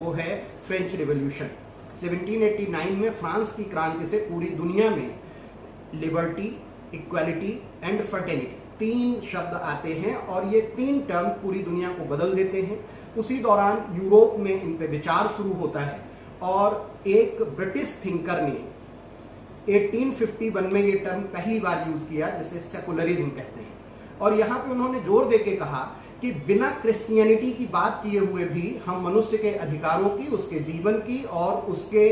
वो है French revolution. 1789 में फ्रांस की क्रांति से पूरी दुनिया में लिबर्टी, इक्वालिटी एंड फ्रेटर्निटी तीन शब्द आते हैं और ये तीन टर्म पूरी दुनिया को बदल देते हैं। उसी दौरान यूरोप में इन पे विचार शुरू होता है और एक ब्रिटिश थिंकर ने 1851 में ये टर्म पहली बार यूज किया, जिसे सेकुलरिज्म कहते हैं। और यहाँ पे उन्होंने जोर देके कहा कि बिना क्रिश्चियनिटी की बात किए हुए भी हम मनुष्य के अधिकारों की, उसके जीवन की और उसके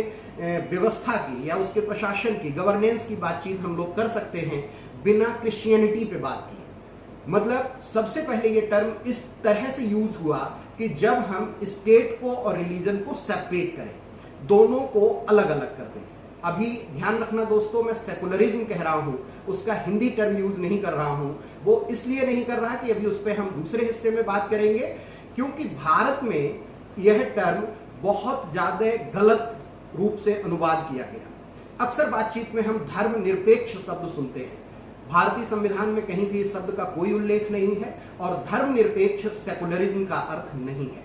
व्यवस्था की या उसके प्रशासन की, गवर्नेंस की बातचीत हम लोग कर सकते हैं बिना क्रिश्चियनिटी पे बात किए। मतलब सबसे पहले ये टर्म इस तरह से यूज हुआ कि जब हम स्टेट को और रिलीजन को सेपरेट करें, दोनों को अलग अलग कर दें। अभी ध्यान रखना दोस्तों, मैं सेकुलरिज्म कह रहा हूं, उसका हिंदी टर्म यूज नहीं कर रहा हूं। वो इसलिए नहीं कर रहा कि अभी उस पर हम दूसरे हिस्से में बात करेंगे, क्योंकि भारत में यह टर्म बहुत ज्यादा गलत रूप से अनुवाद किया गया। अक्सर बातचीत में हम धर्म निरपेक्ष शब्द सुनते हैं, भारतीय संविधान में कहीं भी इस शब्द का कोई उल्लेख नहीं है और धर्म निरपेक्ष सेकुलरिज्म का अर्थ नहीं है।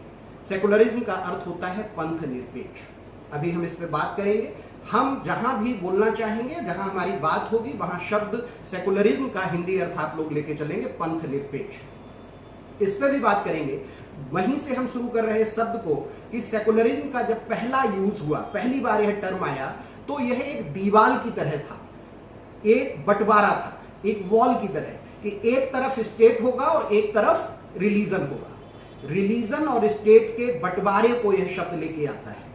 सेकुलरिज्म का अर्थ होता है पंथ निरपेक्ष। अभी हम इस पे बात करेंगे। हम जहां भी बोलना चाहेंगे, जहां हमारी बात होगी, वहां शब्द सेकुलरिज्म का हिंदी अर्थ आप लोग लेके चलेंगे, पंथ निरपेक्ष। इस पे भी बात करेंगे। वहीं से हम शुरू कर रहे शब्द को कि सेकुलरिज्म का जब पहला यूज हुआ, पहली बार यह टर्म आया, तो यह एक दीवार की तरह था, एक बंटवारा था, एक वॉल की तरह कि एक तरफ स्टेट होगा और एक तरफ रिलीजन होगा। रिलीजन और स्टेट के बंटवारे को यह शब्द लेके आता है।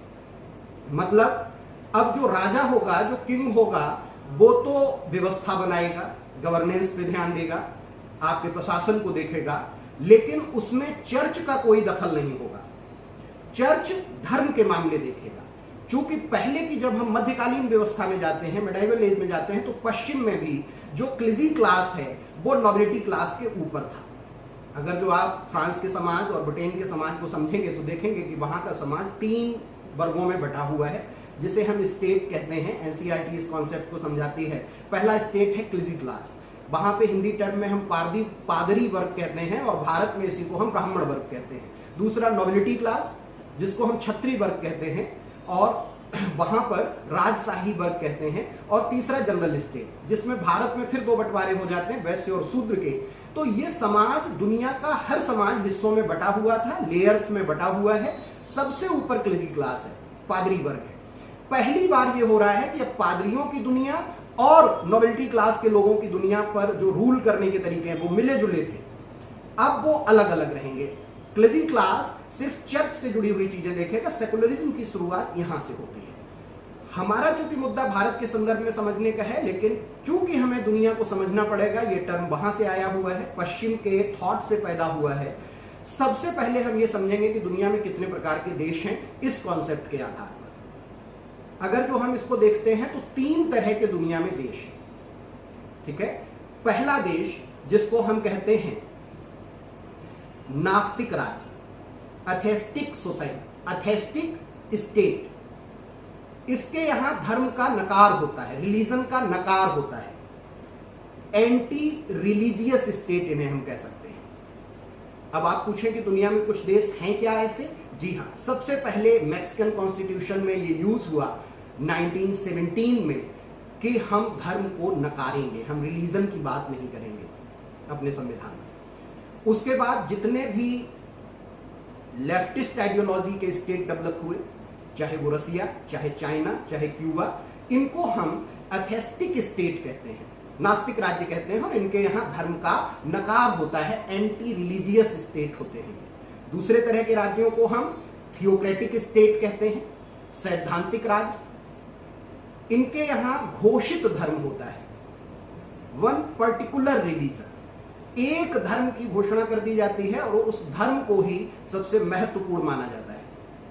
मतलब अब जो राजा होगा, जो किंग होगा, वो तो व्यवस्था बनाएगा, गवर्नेंस पे ध्यान देगा, आपके प्रशासन को देखेगा, लेकिन उसमें चर्च का कोई दखल नहीं होगा। चर्च धर्म के मामले देखेगा। चूंकि पहले की जब हम मध्यकालीन व्यवस्था में जाते हैं, मिडाइवल एज में जाते हैं, तो पश्चिम में भी जो क्लिजी क्लास है वो नॉबिलिटी क्लास के ऊपर था। अगर जो आप फ्रांस के समाज और ब्रिटेन के समाज को समझेंगे तो देखेंगे कि वहां का समाज तीन वर्गों में बटा हुआ है, जिसे हम स्टेट कहते हैं। एनसीईआरटी इस कॉन्सेप्ट को समझाती है। पहला स्टेट है क्लिजी क्लास, वहां पे हिंदी टर्म में हम पादरी वर्ग कहते हैं और भारत में इसी को हम ब्राह्मण वर्ग कहते हैं। दूसरा नॉबिलिटी क्लास, जिसको हम क्षत्रिय वर्ग कहते हैं और वहां पर राजशाही वर्ग कहते हैं। और तीसरा जनरल स्टेट, जिसमें भारत में फिर दो बंटवारे हो जाते हैं, वैश्य और शूद्र के। तो ये समाज दुनिया का हर समाज हिस्सों में बटा हुआ था, लेयर्स में बटा हुआ है। सबसे ऊपर क्लिजी क्लास है, पादरी वर्ग है। पहली बार ये हो रहा है कि अब पादरियों की दुनिया और नोबिलिटी क्लास के लोगों की दुनिया पर जो रूल करने के तरीके हैं वो मिले जुले थे, अब वो अलग अलग रहेंगे। क्लिजी क्लास सिर्फ चर्च से जुड़ी हुई चीजें देखेगा। सेकुलरिज्म की शुरुआत यहां से होती है। हमारा चूंकि मुद्दा भारत के संदर्भ में समझने का है, लेकिन चूंकि हमें दुनिया को समझना पड़ेगा, ये टर्म वहां से आया हुआ है, पश्चिम के थॉट से पैदा हुआ है। सबसे पहले हम ये समझेंगे कि दुनिया में कितने प्रकार के देश हैं इस कॉन्सेप्ट के आधार पर। अगर जो हम इसको देखते हैं तो तीन तरह के दुनिया में देश हैं, ठीक है। पहला देश जिसको हम कहते हैं नास्तिक राज्य, अथेस्टिक सोसाइटी, अथेस्टिक स्टेट। इसके यहां धर्म का नकार होता है, रिलीजन का नकार होता है। एंटी रिलीजियस स्टेट इन्हें हम कह सकते हैं। अब आप पूछें कि दुनिया में कुछ देश हैं क्या ऐसे? जी हाँ। सबसे पहले मैक्सिकन कॉन्स्टिट्यूशन में ये यूज हुआ 1917 में कि हम धर्म को नकारेंगे, हम रिलीजन की बात नहीं करेंगे अपने संविधान में। उसके बाद जितने भी लेफ्टिस्ट आइडियोलॉजी के स्टेट डेवलप हुए, चाहे वो रसिया, चाहे चाइना, चाहे क्यूबा, इनको हम एथेस्टिक स्टेट कहते हैं, नास्तिक राज्य कहते हैं। और इनके यहां धर्म का नकार होता है, एंटी रिलीजियस स्टेट होते हैं। दूसरे तरह के राज्यों को हम थियोक्रेटिक स्टेट कहते हैं, सैद्धांतिक राज्य। इनके यहां घोषित धर्म होता है, वन पर्टिकुलर रिलीजन, एक धर्म की घोषणा कर दी जाती है और उस धर्म को ही सबसे महत्वपूर्ण माना जाता है।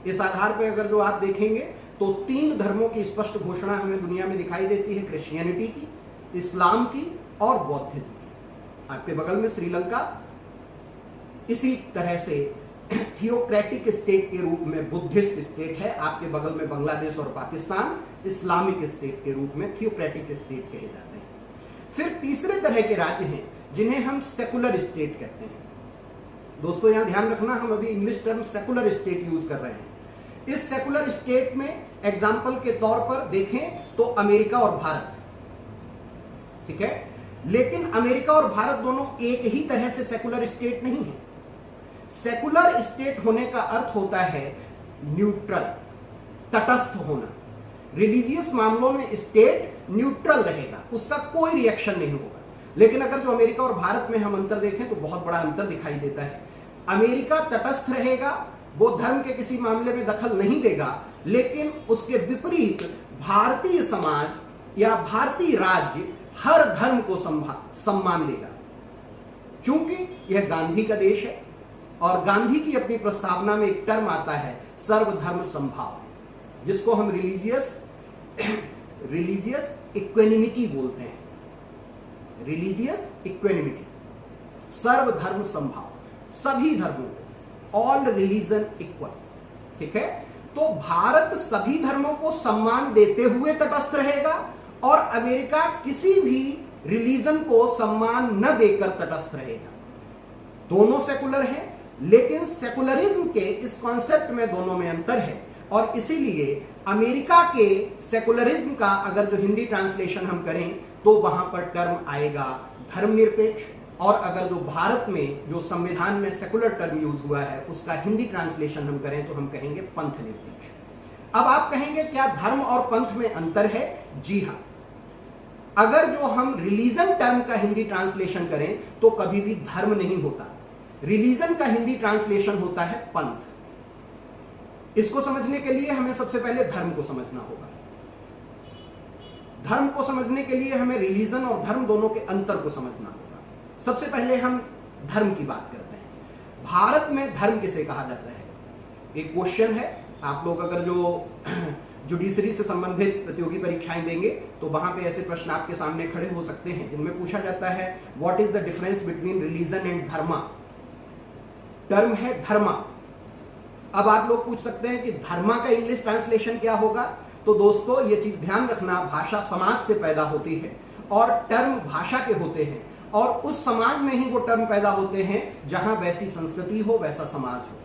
इस आधार पर अगर जो आप देखेंगे तो तीन धर्मों की स्पष्ट घोषणा हमें दुनिया में दिखाई देती है, क्रिश्चियनिटी की, इस्लाम की और बौद्धिज्म की। आपके बगल में श्रीलंका इसी तरह से थियोक्रेटिक स्टेट के रूप में बुद्धिस्ट स्टेट है। आपके बगल में बांग्लादेश और पाकिस्तान इस्लामिक स्टेट के रूप में थियोक्रेटिक स्टेट कहे जाते हैं। फिर तीसरे तरह के राज्य हैं जिन्हें हम सेकुलर स्टेट कहते हैं। दोस्तों यहां ध्यान रखना, हम अभी English term secular state use कर रहे हैं। इस सेकुलर स्टेट में एग्जाम्पल के तौर पर देखें तो अमेरिका और भारत, ठीक है, लेकिन अमेरिका और भारत दोनों एक ही तरह से सेकुलर स्टेट नहीं है। सेकुलर स्टेट होने का अर्थ होता है न्यूट्रल, तटस्थ होना। रिलीजियस मामलों में स्टेट न्यूट्रल रहेगा, उसका कोई रिएक्शन नहीं होगा। लेकिन अगर जो अमेरिका और भारत में हम अंतर देखें तो बहुत बड़ा अंतर दिखाई देता है। अमेरिका तटस्थ रहेगा, वो धर्म के किसी मामले में दखल नहीं देगा, लेकिन उसके विपरीत भारतीय समाज या भारतीय राज्य हर धर्म को सम्मान देगा, क्योंकि यह गांधी का देश है और गांधी की अपनी प्रस्तावना में एक टर्म आता है सर्वधर्म समभाव, जिसको हम रिलीजियस इक्वेनिमिटी बोलते हैं। रिलीजियस इक्वेनिमिटी, सर्वधर्म समभाव, सभी धर्मों को, ऑल रिलीजन इक्वल, ठीक है। तो भारत सभी धर्मों को सम्मान देते हुए तटस्थ रहेगा और अमेरिका किसी भी रिलीजन को सम्मान न देकर तटस्थ रहेगा। दोनों सेकुलर हैं, लेकिन सेकुलरिज्म के इस कॉन्सेप्ट में दोनों में अंतर है और इसीलिए अमेरिका के सेकुलरिज्म का अगर जो हिंदी ट्रांसलेशन हम करें तो वहां पर टर्म आएगा धर्मनिरपेक्ष, और अगर जो भारत में जो संविधान में सेकुलर टर्म यूज हुआ है उसका हिंदी ट्रांसलेशन हम करें तो हम कहेंगे पंथ निरपेक्ष। अब आप कहेंगे क्या धर्म और पंथ में अंतर है? जी हां। अगर जो हम रिलीजन टर्म का हिंदी ट्रांसलेशन करें तो कभी भी धर्म नहीं होता, रिलीजन का हिंदी ट्रांसलेशन होता है पंथ। इसको समझने के लिए हमें सबसे पहले धर्म को समझना होगा। धर्म को समझने के लिए हमें रिलीजन और धर्म दोनों के अंतर को समझना होगा। सबसे पहले हम धर्म की बात करते हैं। भारत में धर्म किसे कहा जाता है? एक क्वेश्चन है, आप लोग अगर जो जुडिशरी से संबंधित प्रतियोगी परीक्षाएं देंगे तो वहां पे ऐसे प्रश्न आपके सामने खड़े हो सकते हैं जिनमें पूछा जाता है what is the difference between religion and Dharma. Term है धर्मा। अब आप लोग पूछ सकते हैं कि धर्मा का इंग्लिश ट्रांसलेशन क्या होगा? तो दोस्तों ये चीज ध्यान रखना, भाषा समाज से पैदा होती है और टर्म भाषा के होते हैं, और उस समाज में ही वो टर्म पैदा होते हैं जहां वैसी संस्कृति हो, वैसा समाज हो।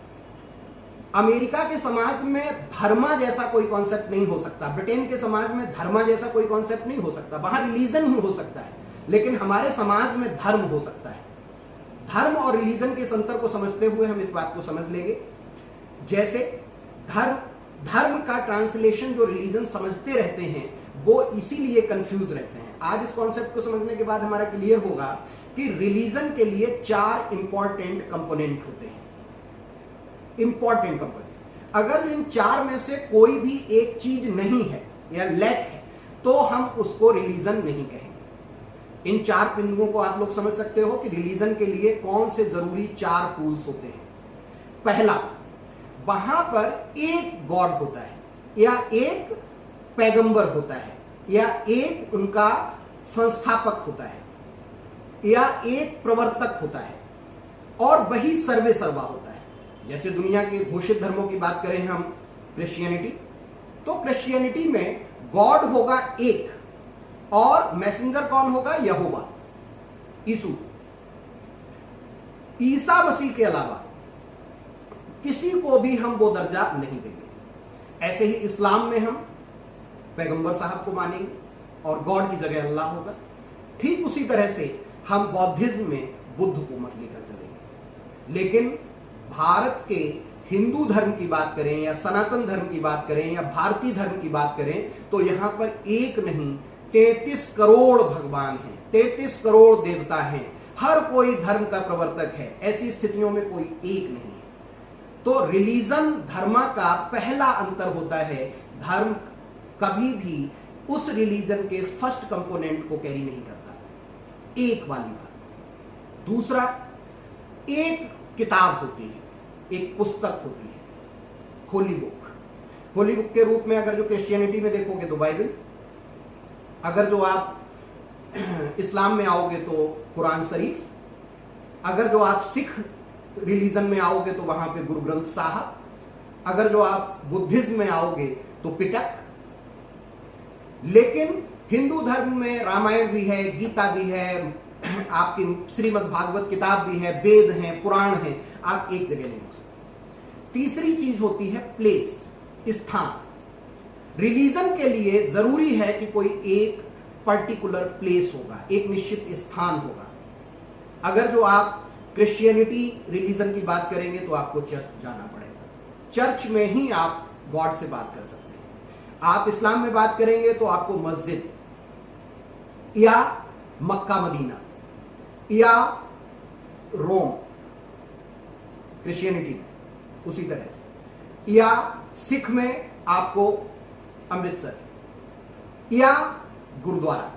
अमेरिका के समाज में धर्मा जैसा कोई कॉन्सेप्ट नहीं हो सकता, ब्रिटेन के समाज में धर्मा जैसा कोई कॉन्सेप्ट नहीं हो सकता, वहां रिलीजन ही हो सकता है, लेकिन हमारे समाज में धर्म हो सकता है। धर्म और रिलीजन के अंतर को समझते हुए हम इस बात को समझ लेंगे। जैसे धर्म का ट्रांसलेशन जो रिलीजन समझते रहते हैं वो इसीलिए कंफ्यूज रहते हैं। आज इस कॉन्सेप्ट को समझने के बाद हमारा क्लियर होगा कि रिलीजन के लिए 4 इंपॉर्टेंट कंपोनेंट होते हैं। इंपॉर्टेंट कंपोनेंट, अगर इन 4 में से कोई भी एक चीज नहीं है या लैक है तो हम उसको रिलीजन नहीं कहेंगे। इन 4 बिंदुओं को आप लोग समझ सकते हो कि रिलीजन के लिए कौन से जरूरी 4 टूल्स होते हैं। पहला, वहां पर एक गॉड होता है या एक पैगंबर होता है या एक उनका संस्थापक होता है या एक प्रवर्तक होता है और वही सर्वे सर्वा होता है। जैसे दुनिया के घोषित धर्मों की बात करें हम क्रिश्चियनिटी, तो क्रिश्चियनिटी में गॉड होगा एक और मैसेंजर कौन होगा? यहोवा, यीशु। ईसा मसीह के अलावा किसी को भी हम वो दर्जा नहीं देंगे। ऐसे ही इस्लाम में हम पैगंबर साहब को मानेंगे और गॉड की जगह अल्लाह होगा। ठीक उसी तरह से हम बौद्धिज्म में बुद्ध को मत लेकर चलेंगे। लेकिन भारत के हिंदू धर्म की बात करें या सनातन धर्म की बात करें या भारतीय धर्म की बात करें तो यहां पर एक नहीं 33 करोड़ भगवान हैं, 33 करोड़ देवता हैं, हर कोई धर्म का प्रवर्तक है। ऐसी स्थितियों में कोई एक नहीं है। तो रिलीजन धर्मा का पहला अंतर होता है, धर्म कभी भी उस रिलीजन के फर्स्ट कंपोनेंट को कैरी नहीं करता, एक वाली बात। दूसरा, एक किताब होती है, एक पुस्तक होती है, होली बुक। होली बुक के रूप में अगर जो क्रिश्चियनिटी में देखोगे तो बाइबल, अगर जो आप इस्लाम में आओगे तो कुरान शरीफ, अगर जो आप सिख रिलीजन में आओगे तो वहां पे गुरु ग्रंथ साहब, अगर जो आप बुद्धिज्म में आओगे तो पिटक। लेकिन हिंदू धर्म में रामायण भी है, गीता भी है, आपकी श्रीमद् भागवत किताब भी है, वेद हैं, पुराण हैं, आप एक जगह नहीं हो सकते। तीसरी चीज होती है प्लेस। स्थान। रिलीजन के लिए जरूरी है कि कोई एक पर्टिकुलर प्लेस होगा, एक निश्चित स्थान होगा। अगर जो आप क्रिश्चियनिटी रिलीजन की बात करेंगे तो आपको चर्च जाना पड़ेगा, चर्च में ही आप गॉड से बात कर सकते हैं। आप इस्लाम में बात करेंगे तो आपको मस्जिद या मक्का मदीना या रोम, क्रिश्चियनिटी में उसी तरह से, या सिख में आपको अमृतसर या गुरुद्वारा।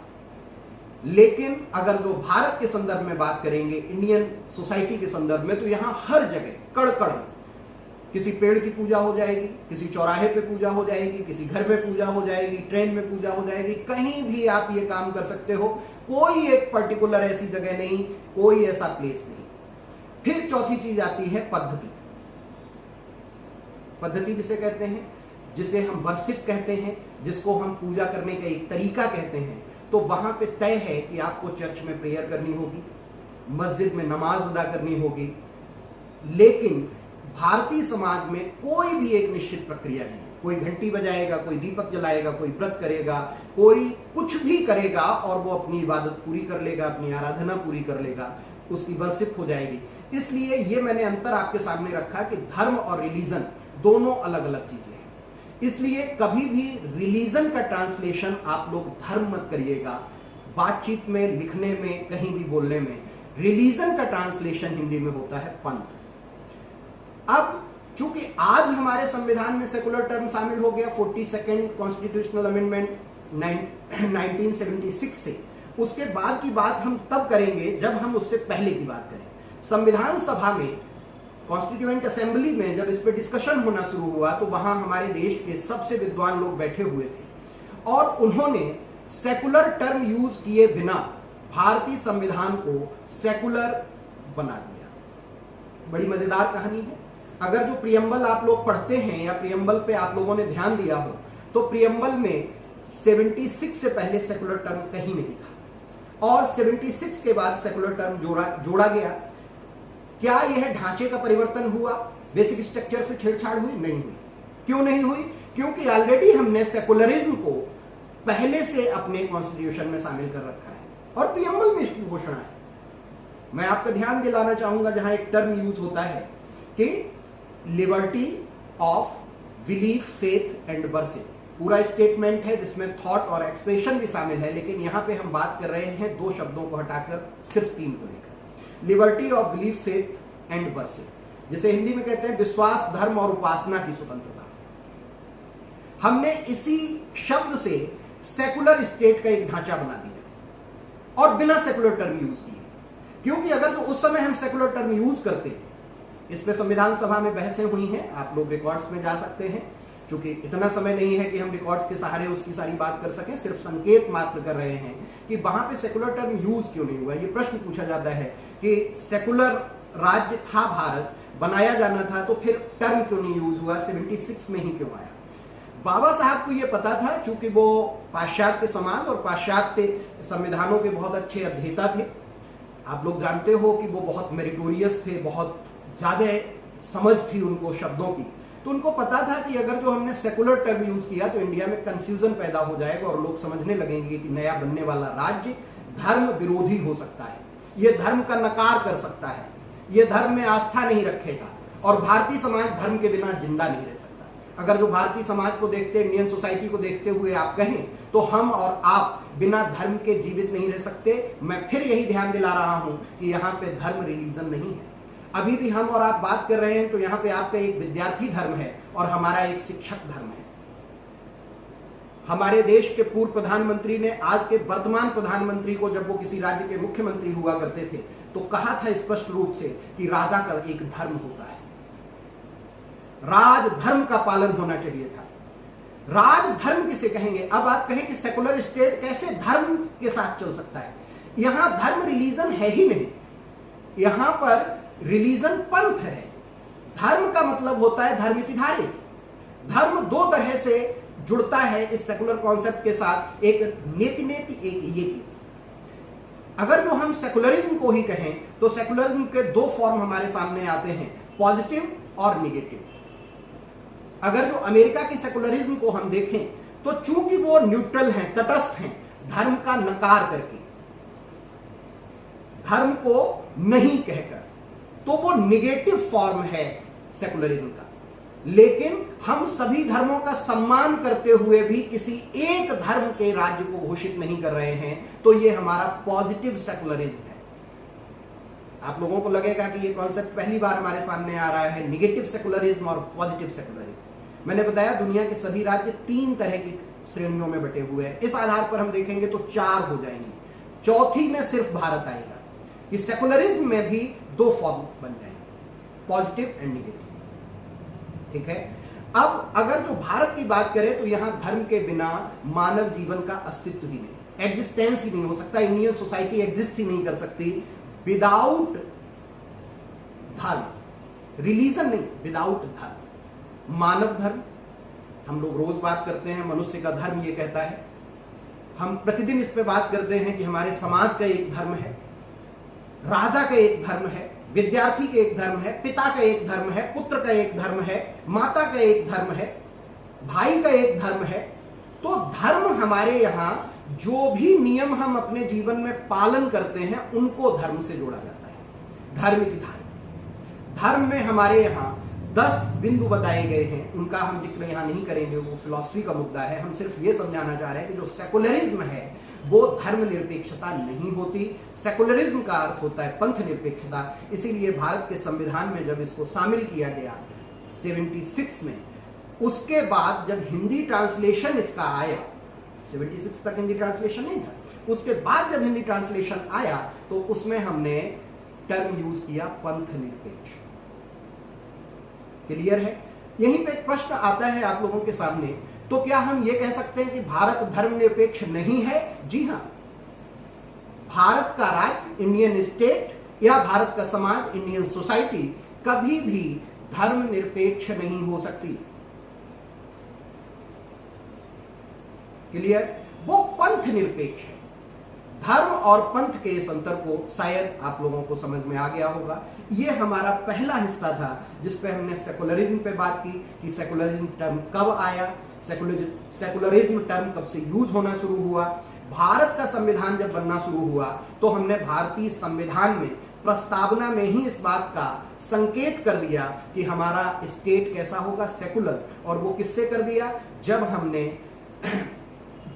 लेकिन अगर जो भारत के संदर्भ में बात करेंगे, इंडियन सोसाइटी के संदर्भ में, तो यहां हर जगह कड़ कड़ में किसी पेड़ की पूजा हो जाएगी, किसी चौराहे पे पूजा हो जाएगी, किसी घर में पूजा हो जाएगी, ट्रेन में पूजा हो जाएगी, कहीं भी आप ये काम कर सकते हो। कोई एक पर्टिकुलर ऐसी जगह नहीं, कोई ऐसा प्लेस नहीं। फिर चौथी चीज आती है पद्धति। पद्धति जिसे कहते हैं, जिसे हम वर्शिप कहते हैं, जिसको हम पूजा करने का एक तरीका कहते हैं। तो वहां पे तय है कि आपको चर्च में प्रेयर करनी होगी, मस्जिद में नमाज अदा करनी होगी। लेकिन भारतीय समाज में कोई भी एक निश्चित प्रक्रिया नहीं है। कोई घंटी बजाएगा, कोई दीपक जलाएगा, कोई व्रत करेगा, कोई कुछ भी करेगा और वो अपनी इबादत पूरी कर लेगा, अपनी आराधना पूरी कर लेगा, उसकी वर्शिप हो जाएगी। इसलिए ये मैंने अंतर आपके सामने रखा कि धर्म और रिलीजन दोनों अलग अलग चीजें हैं। इसलिए कभी भी रिलीजन का ट्रांसलेशन आप लोग धर्म मत करिएगा। बातचीत में, लिखने में, कहीं भी बोलने में रिलीजन का ट्रांसलेशन हिंदी में होता है पंथ। अब चूंकि आज हमारे संविधान में सेकुलर टर्म शामिल हो गया 42nd कॉन्स्टिट्यूशनल अमेंडमेंट 1976 से, उसके बाद की बात हम तब करेंगे जब हम उससे पहले की बात करें। संविधान सभा में, कॉन्स्टिट्यूएंट असेंबली में जब इस पे डिस्कशन होना शुरू हुआ तो वहां हमारे देश के सबसे विद्वान लोग बैठे हुए थे और उन्होंने सेकुलर टर्म यूज किए बिना भारतीय संविधान को सेकुलर बना दिया। बड़ी मजेदार कहानी है। अगर जो प्रियम्बल आप लोग पढ़ते हैं या प्रियम्बल पे आप लोगों ने ध्यान दिया हो तो प्रियम्बल में 76 से पहले सेकुलर टर्म कहीं नहीं था और 76 के बाद सेकुलर टर्म जोड़ा गया। क्या यह ढांचे का परिवर्तन हुआ, बेसिक स्ट्रक्चर से छेड़छाड़ हुई? नहीं हुई। क्यों नहीं हुई? क्योंकि ऑलरेडी हमने सेकुलरिज्म को पहले से अपने कॉन्स्टिट्यूशन में शामिल कर रखा है और प्रियम्बल में इसकी घोषणा है। मैं आपका ध्यान दिलाना चाहूंगा जहां एक टर्म यूज होता है कि liberty of belief, faith and worship. पूरा स्टेटमेंट है जिसमें थॉट और एक्सप्रेशन भी शामिल है, लेकिन यहां पे हम बात कर रहे हैं दो शब्दों को हटाकर सिर्फ तीन को लेकर। Liberty of belief, faith and worship, जिसे हिंदी में कहते हैं विश्वास, धर्म और उपासना की स्वतंत्रता। हमने इसी शब्द से सेकुलर स्टेट का एक ढांचा बना दिया और बिना सेकुलर टर्म यूज किए। क्योंकि अगर तो उस समय हम सेकुलर टर्म यूज करते, इस पे संविधान सभा में बहसें हुई हैं, आप लोग रिकॉर्ड्स में जा सकते हैं। क्योंकि इतना समय नहीं है कि हम रिकॉर्ड्स के सहारे उसकी सारी बात कर सकें, सिर्फ संकेत मात्र कर रहे हैं कि वहां पे सेकुलर टर्म यूज क्यों नहीं हुआ। ये प्रश्न पूछा जाता है कि सेकुलर राज्य था भारत, बनाया जाना था, तो फिर टर्म क्यों नहीं यूज हुआ, 76 में ही क्यों आया। बाबा साहब को यह पता था, चूंकि वो पाश्चात्य समाज और पाश्चात्य संविधानों के बहुत अच्छे अध्येता थे। आप लोग जानते हो कि वो बहुत मेरिटोरियस थे, बहुत ज्यादा समझ थी उनको शब्दों की। तो उनको पता था कि अगर जो हमने सेकुलर टर्म यूज किया तो इंडिया में कंफ्यूजन पैदा हो जाएगा और लोग समझने लगेंगे कि नया बनने वाला राज्य धर्म विरोधी हो सकता है, यह धर्म का नकार कर सकता है, यह धर्म में आस्था नहीं रखेगा और भारतीय समाज धर्म के बिना जिंदा नहीं रह सकता। अगर जो भारतीय समाज को देखते, इंडियन सोसाइटी को देखते हुए आप कहें तो हम और आप बिना धर्म के जीवित नहीं रह सकते। मैं फिर यही ध्यान दिला रहा हूं कि यहां पे धर्म रिलीजन नहीं है। अभी भी हम और आप बात कर रहे हैं तो यहां पे आपका एक विद्यार्थी धर्म है और हमारा एक शिक्षक धर्म है। हमारे देश के पूर्व प्रधानमंत्री ने आज के वर्तमान प्रधानमंत्री को, जब वो किसी राज्य के मुख्यमंत्री हुआ करते थे, तो कहा था स्पष्ट रूप से कि राजा का एक धर्म होता है, राज धर्म का पालन होना चाहिए था। राज धर्म किसे कहेंगे? अब आप कहें कि सेकुलर स्टेट कैसे धर्म के साथ चल सकता है? यहां धर्म रिलीजन है ही नहीं, यहां पर रिलीजन पंथ है। धर्म का मतलब होता है धर्मिति धारित। धर्म दो तरह से जुड़ता है इस सेकुलर कॉन्सेप्ट के साथ, एक नेति नेति, एक येति। अगर जो हम सेकुलरिज्म को ही कहें तो सेकुलरिज्म के दो फॉर्म हमारे सामने आते हैं, पॉजिटिव और निगेटिव। अगर जो अमेरिका की सेकुलरिज्म को हम देखें तो चूंकि वो न्यूट्रल हैं, तटस्थ हैं, धर्म का नकार करके, धर्म को नहीं कहकर, तो वो निगेटिव फॉर्म है सेकुलरिज्म का। लेकिन हम सभी धर्मों का सम्मान करते हुए भी किसी एक धर्म के राज्य को घोषित नहीं कर रहे हैं, तो ये हमारा पॉजिटिव सेकुलरिज्म है। आप लोगों को लगेगा कि ये कॉन्सेप्ट पहली बार हमारे सामने आ रहा है, निगेटिव सेकुलरिज्म और पॉजिटिव सेकुलरिज्म। मैंने बताया दुनिया के सभी राज्य 3 तरह की श्रेणियों में बटे हुए हैं। इस आधार पर हम देखेंगे तो 4 हो जाएंगे, चौथी में सिर्फ भारत आएगा कि सेकुलरिज्म में भी 2 फॉर्म बन जाएंगे, पॉजिटिव एंड निगेटिव। ठीक है, अब अगर जो भारत की बात करें तो यहां धर्म के बिना मानव जीवन का अस्तित्व ही नहीं, एग्जिस्टेंस ही नहीं हो सकता। इंडियन सोसाइटी एग्जिस्ट ही नहीं कर सकती विदाउट धर्म, रिलीजन नहीं, विदाउट धर्म। मानव धर्म, हम लोग रोज बात करते हैं, मनुष्य का धर्म ये कहता है। हम प्रतिदिन इस पे बात करते हैं कि हमारे समाज का एक धर्म है, राजा का एक धर्म है, विद्यार्थी का एक धर्म है, पिता का एक धर्म है, पुत्र का एक धर्म है, माता का एक धर्म है, भाई का एक धर्म है। तो धर्म हमारे यहां जो भी नियम हम अपने जीवन में पालन करते हैं उनको धर्म से जोड़ा जाता है। धर्म की धर्म में हमारे यहां 10 बिंदु बताए गए हैं, उनका हम जिक्र यहां नहीं करेंगे, वो फिलॉसफी का मुद्दा है। हम सिर्फ ये समझाना चाह रहे हैं कि जो सेकुलरिज्म है वो धर्म निरपेक्षता नहीं होती। सेकुलरिज्म का अर्थ होता है पंथ निरपेक्षता। इसीलिए भारत के संविधान में जब इसको शामिल किया गया 76 में, उसके बाद जब हिंदी ट्रांसलेशन इसका आया, 76 तक हिंदी ट्रांसलेशन नहीं था, उसके बाद जब हिंदी ट्रांसलेशन आया तो उसमें हमने टर्म यूज किया पंथ निरपेक्ष। क्लियर है? यहीं पे एक प्रश्न आता है आप लोगों के सामने, तो क्या हम ये कह सकते हैं कि भारत धर्मनिरपेक्ष नहीं है? जी हां, भारत का राज्य, इंडियन स्टेट या भारत का समाज, इंडियन सोसाइटी कभी भी धर्मनिरपेक्ष नहीं हो सकती। क्लियर? वो पंथ निरपेक्ष है। धर्म और पंथ के इस अंतर को शायद आप लोगों को समझ में आ गया होगा। ये हमारा पहला हिस्सा था जिस पे हमने सेकुलरिज्म पे बात की कि सेकुलरिज्म टर्म कब आया, सेकुलरिज्म टर्म कब से यूज होना शुरू हुआ। भारत का संविधान जब बनना शुरू हुआ तो हमने भारतीय संविधान में प्रस्तावना में ही इस बात का संकेत कर दिया कि हमारा स्टेट कैसा होगा, सेकुलर। और वो किससे कर दिया? जब हमने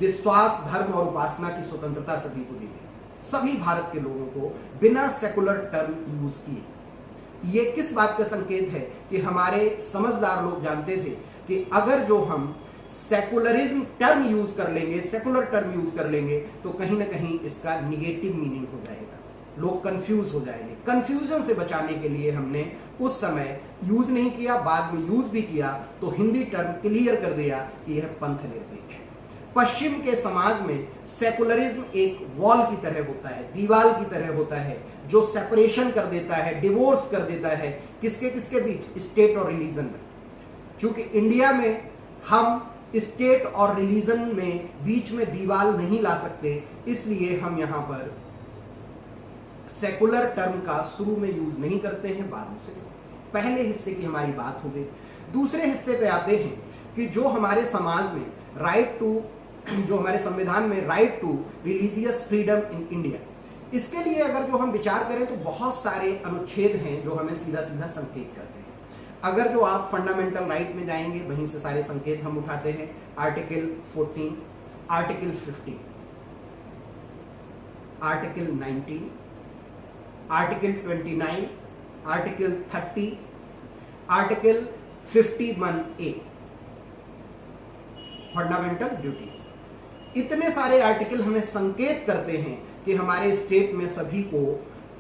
विश्वास, धर्म और उपासना की स्वतंत्रता सभी को दी गई, सभी भारत के लोगों को बिना सेकुलर टर्म यूज किए। ये किस बात का संकेत है कि हमारे समझदार लोग जानते थे कि अगर जो हम सेकुलरिज्म टर्म यूज कर लेंगे, सेकुलर टर्म यूज कर लेंगे, तो कहीं ना कहीं इसका निगेटिव मीनिंग हो जाएगा, लोग कंफ्यूज हो जाएंगे। कंफ्यूजन से बचाने के लिए हमने उस समय यूज नहीं किया, बाद में यूज भी किया तो हिंदी टर्म क्लियर कर दिया कि यह पंथ निरपेक्ष है। पश्चिम के समाज में सेकुलरिज्म एक वॉल की तरह होता है, दीवार की तरह होता है, जो सेपरेशन कर देता है, डिवोर्स कर देता है किसके किसके बीच? स्टेट और रिलीजन में। चूंकि इंडिया में हम स्टेट और रिलीजन में बीच में दीवार नहीं ला सकते, इसलिए हम यहां पर सेकुलर टर्म का शुरू में यूज नहीं करते हैं, बाद में से। पहले हिस्से की हमारी बात हो गई। दूसरे हिस्से पे आते हैं कि जो हमारे समाज में राइट टू, जो हमारे संविधान में right to religious freedom in India, इसके लिए अगर जो हम विचार करें तो बहुत सारे अनुच्छेद हैं जो हमें सीधा सीधा संकेत करते हैं। अगर जो आप फंडामेंटल राइट में जाएंगे वहीं से सारे संकेत हम उठाते हैं। Article 14, article 15, article 19, article 29, article 30, article 51A, fundamental duties. इतने सारे आर्टिकल हमें संकेत करते हैं कि हमारे स्टेट में सभी को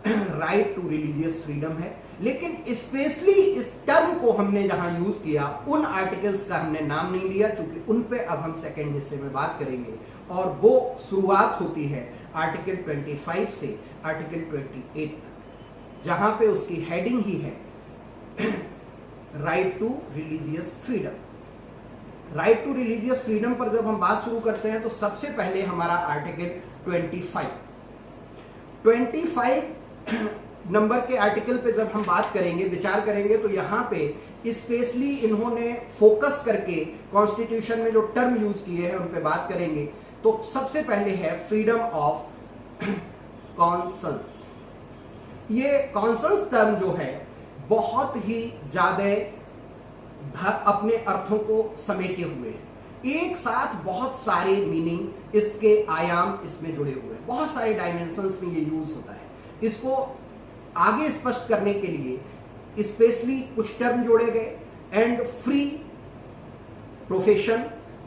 राइट टू रिलीजियस फ्रीडम है। लेकिन स्पेशली इस टर्म को हमने जहां यूज किया, उन आर्टिकल्स का हमने नाम नहीं लिया, क्योंकि उन पे अब हम सेकेंड हिस्से में बात करेंगे। और वो शुरुआत होती है आर्टिकल 25 से आर्टिकल 28 तक, जहां पे उसकी हेडिंग ही है right to religious freedom. Right to religious freedom पर जब हम बात शुरू करते हैं तो सबसे पहले हमारा आर्टिकल 25 नंबर के आर्टिकल पे जब हम बात करेंगे, विचार करेंगे, तो यहां पे स्पेशली इन्होंने फोकस करके कॉन्स्टिट्यूशन में जो टर्म यूज किए हैं उन पे बात करेंगे। तो सबसे पहले है फ्रीडम ऑफ कॉन्सेंस। ये कॉन्सेंस टर्म जो है बहुत ही ज्यादा अपने अर्थों को समेटे हुए हैं, एक साथ बहुत सारे मीनिंग, इसके आयाम इसमें जुड़े हुए हैं, बहुत सारे डायमेंशंस में ये यूज होता है। इसको आगे स्पष्ट करने के लिए स्पेशली कुछ टर्म जोड़े गए, and free profession,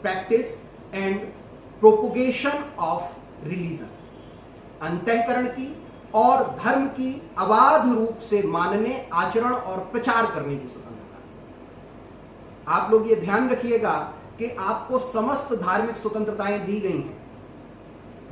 practice and propagation of religion, अंतःकरण की और धर्म की अबाध रूप से मानने, आचरण और प्रचार करने की स्वतंत्रता। आप लोग ये ध्यान रखिएगा कि आपको समस्त धार्मिक स्वतंत्रताएं दी गई हैं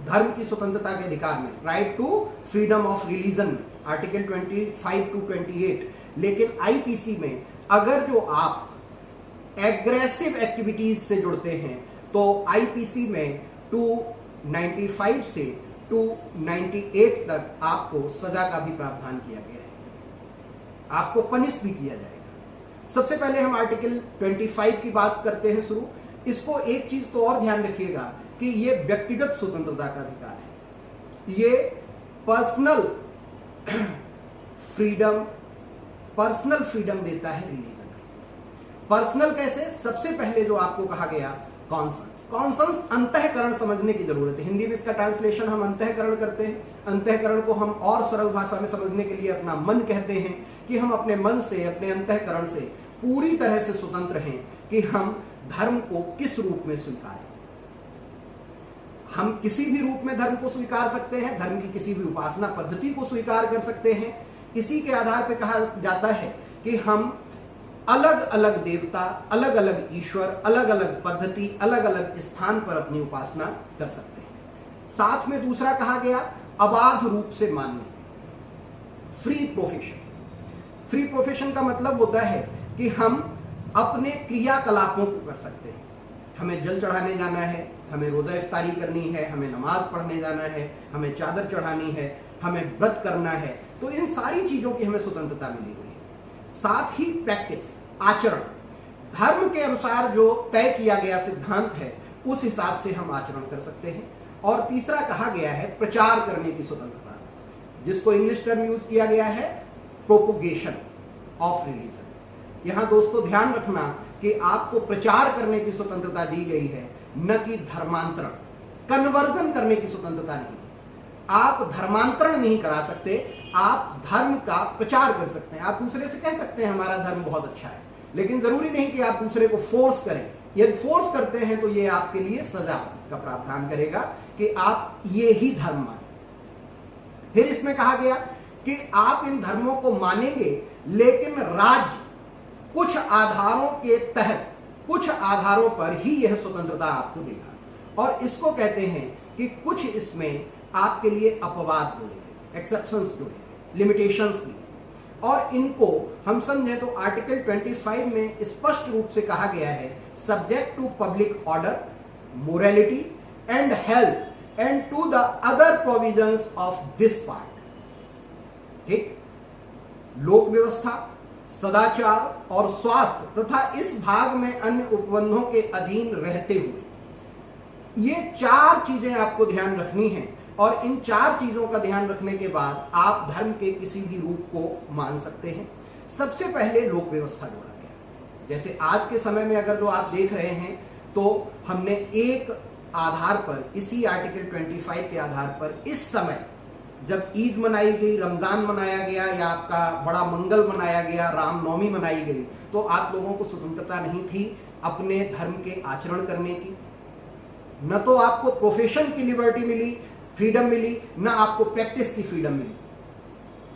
धर्म की स्वतंत्रता के अधिकार में, right to freedom of religion में, आर्टिकल 25 टू 28। लेकिन आईपीसी में अगर जो आप एग्रेसिव एक्टिविटीज से जुड़ते हैं तो आईपीसी में 295 से 298 तक आपको सजा का भी प्रावधान किया गया है, आपको पनिश भी किया जाएगा। सबसे पहले हम आर्टिकल 25 की बात करते हैं शुरू। इसको एक चीज तो और ध्यान रखिएगा कि ये व्यक्तिगत स्वतंत्रता का अधिकार है, ये पर्सनल फ्रीडम देता है रिलीजन। पर्सनल कैसे? सबसे पहले जो आपको कहा गया कॉन्सेंस, अंतःकरण समझने की जरूरत है। हिंदी में इसका ट्रांसलेशन हम अंतःकरण करते हैं। अंतःकरण को हम और सरल भाषा में समझने के लिए अपना मन कहते हैं, कि हम अपने मन से, अपने अंतःकरण से पूरी तरह से स्वतंत्र हैं कि हम धर्म को किस रूप में स्वीकारें। हम किसी भी रूप में धर्म को स्वीकार सकते हैं, धर्म की किसी भी उपासना पद्धति को स्वीकार कर सकते हैं। इसी के आधार पर कहा जाता है कि हम अलग अलग देवता, अलग अलग ईश्वर, अलग अलग पद्धति, अलग अलग स्थान पर अपनी उपासना कर सकते हैं। साथ में दूसरा कहा गया अबाध रूप से मानने, फ्री प्रोफेशन। फ्री प्रोफेशन का मतलब होता है कि हम अपने क्रियाकलापों को कर सकते हैं। हमें जल चढ़ाने जाना है, हमें रोजा इफ्तारी करनी है, हमें नमाज पढ़ने जाना है, हमें चादर चढ़ानी है, हमें व्रत करना है, तो इन सारी चीजों की हमें स्वतंत्रता मिली हुई है। साथ ही प्रैक्टिस, आचरण, धर्म के अनुसार जो तय किया गया सिद्धांत है उस हिसाब से हम आचरण कर सकते हैं। और तीसरा कहा गया है प्रचार करने की स्वतंत्रता, जिसको इंग्लिश टर्म यूज किया गया है प्रोपोगेशन ऑफ रिलीजन। यहां दोस्तों ध्यान रखना कि आपको प्रचार करने की स्वतंत्रता दी गई है, न कि धर्मांतरण, कन्वर्जन करने की स्वतंत्रता नहीं। आप धर्मांतरण नहीं करा सकते, आप धर्म का प्रचार कर सकते हैं। आप दूसरे से कह सकते हैं हमारा धर्म बहुत अच्छा है, लेकिन जरूरी नहीं कि आप दूसरे को फोर्स करें। यदि फोर्स करते हैं तो ये आपके लिए सजा का प्रावधान करेगा कि आप ये ही धर्म माने। फिर इसमें कहा गया कि आप इन धर्मों को मानेंगे, लेकिन राज्य कुछ आधारों के तहत, कुछ आधारों पर ही यह स्वतंत्रता आपको देगा। और इसको कहते हैं कि कुछ इसमें आपके लिए अपवाद जुड़ेंगे, एक्सेप्शंस जुड़ेंगे, लिमिटेशंस दी। और इनको हम समझें तो आर्टिकल 25 में स्पष्ट रूप से कहा गया है subject to public order, morality and health and to the other provisions of this part. ठीक, लोक व्यवस्था, सदाचार और स्वास्थ्य तथा इस भाग में अन्य उपबंधों के अधीन रहते हुए, ये चार चीजें आपको ध्यान रखनी है। और इन चार चीजों का ध्यान रखने के बाद आप धर्म के किसी भी रूप को मान सकते हैं। सबसे पहले लोक व्यवस्था जोड़ा गया। जैसे आज के समय में अगर जो आप देख रहे हैं, तो हमने एक आधार पर, इसी आर्टिकल 25 के आधार पर, इस समय जब ईद मनाई गई, रमजान मनाया गया, या आपका बड़ा मंगल मनाया गया, रामनवमी मनाई गई, तो आप लोगों को स्वतंत्रता नहीं थी अपने धर्म के आचरण करने की। न तो आपको प्रोफेशन की लिबर्टी मिली, फ्रीडम मिली, ना आपको प्रैक्टिस की फ्रीडम मिली।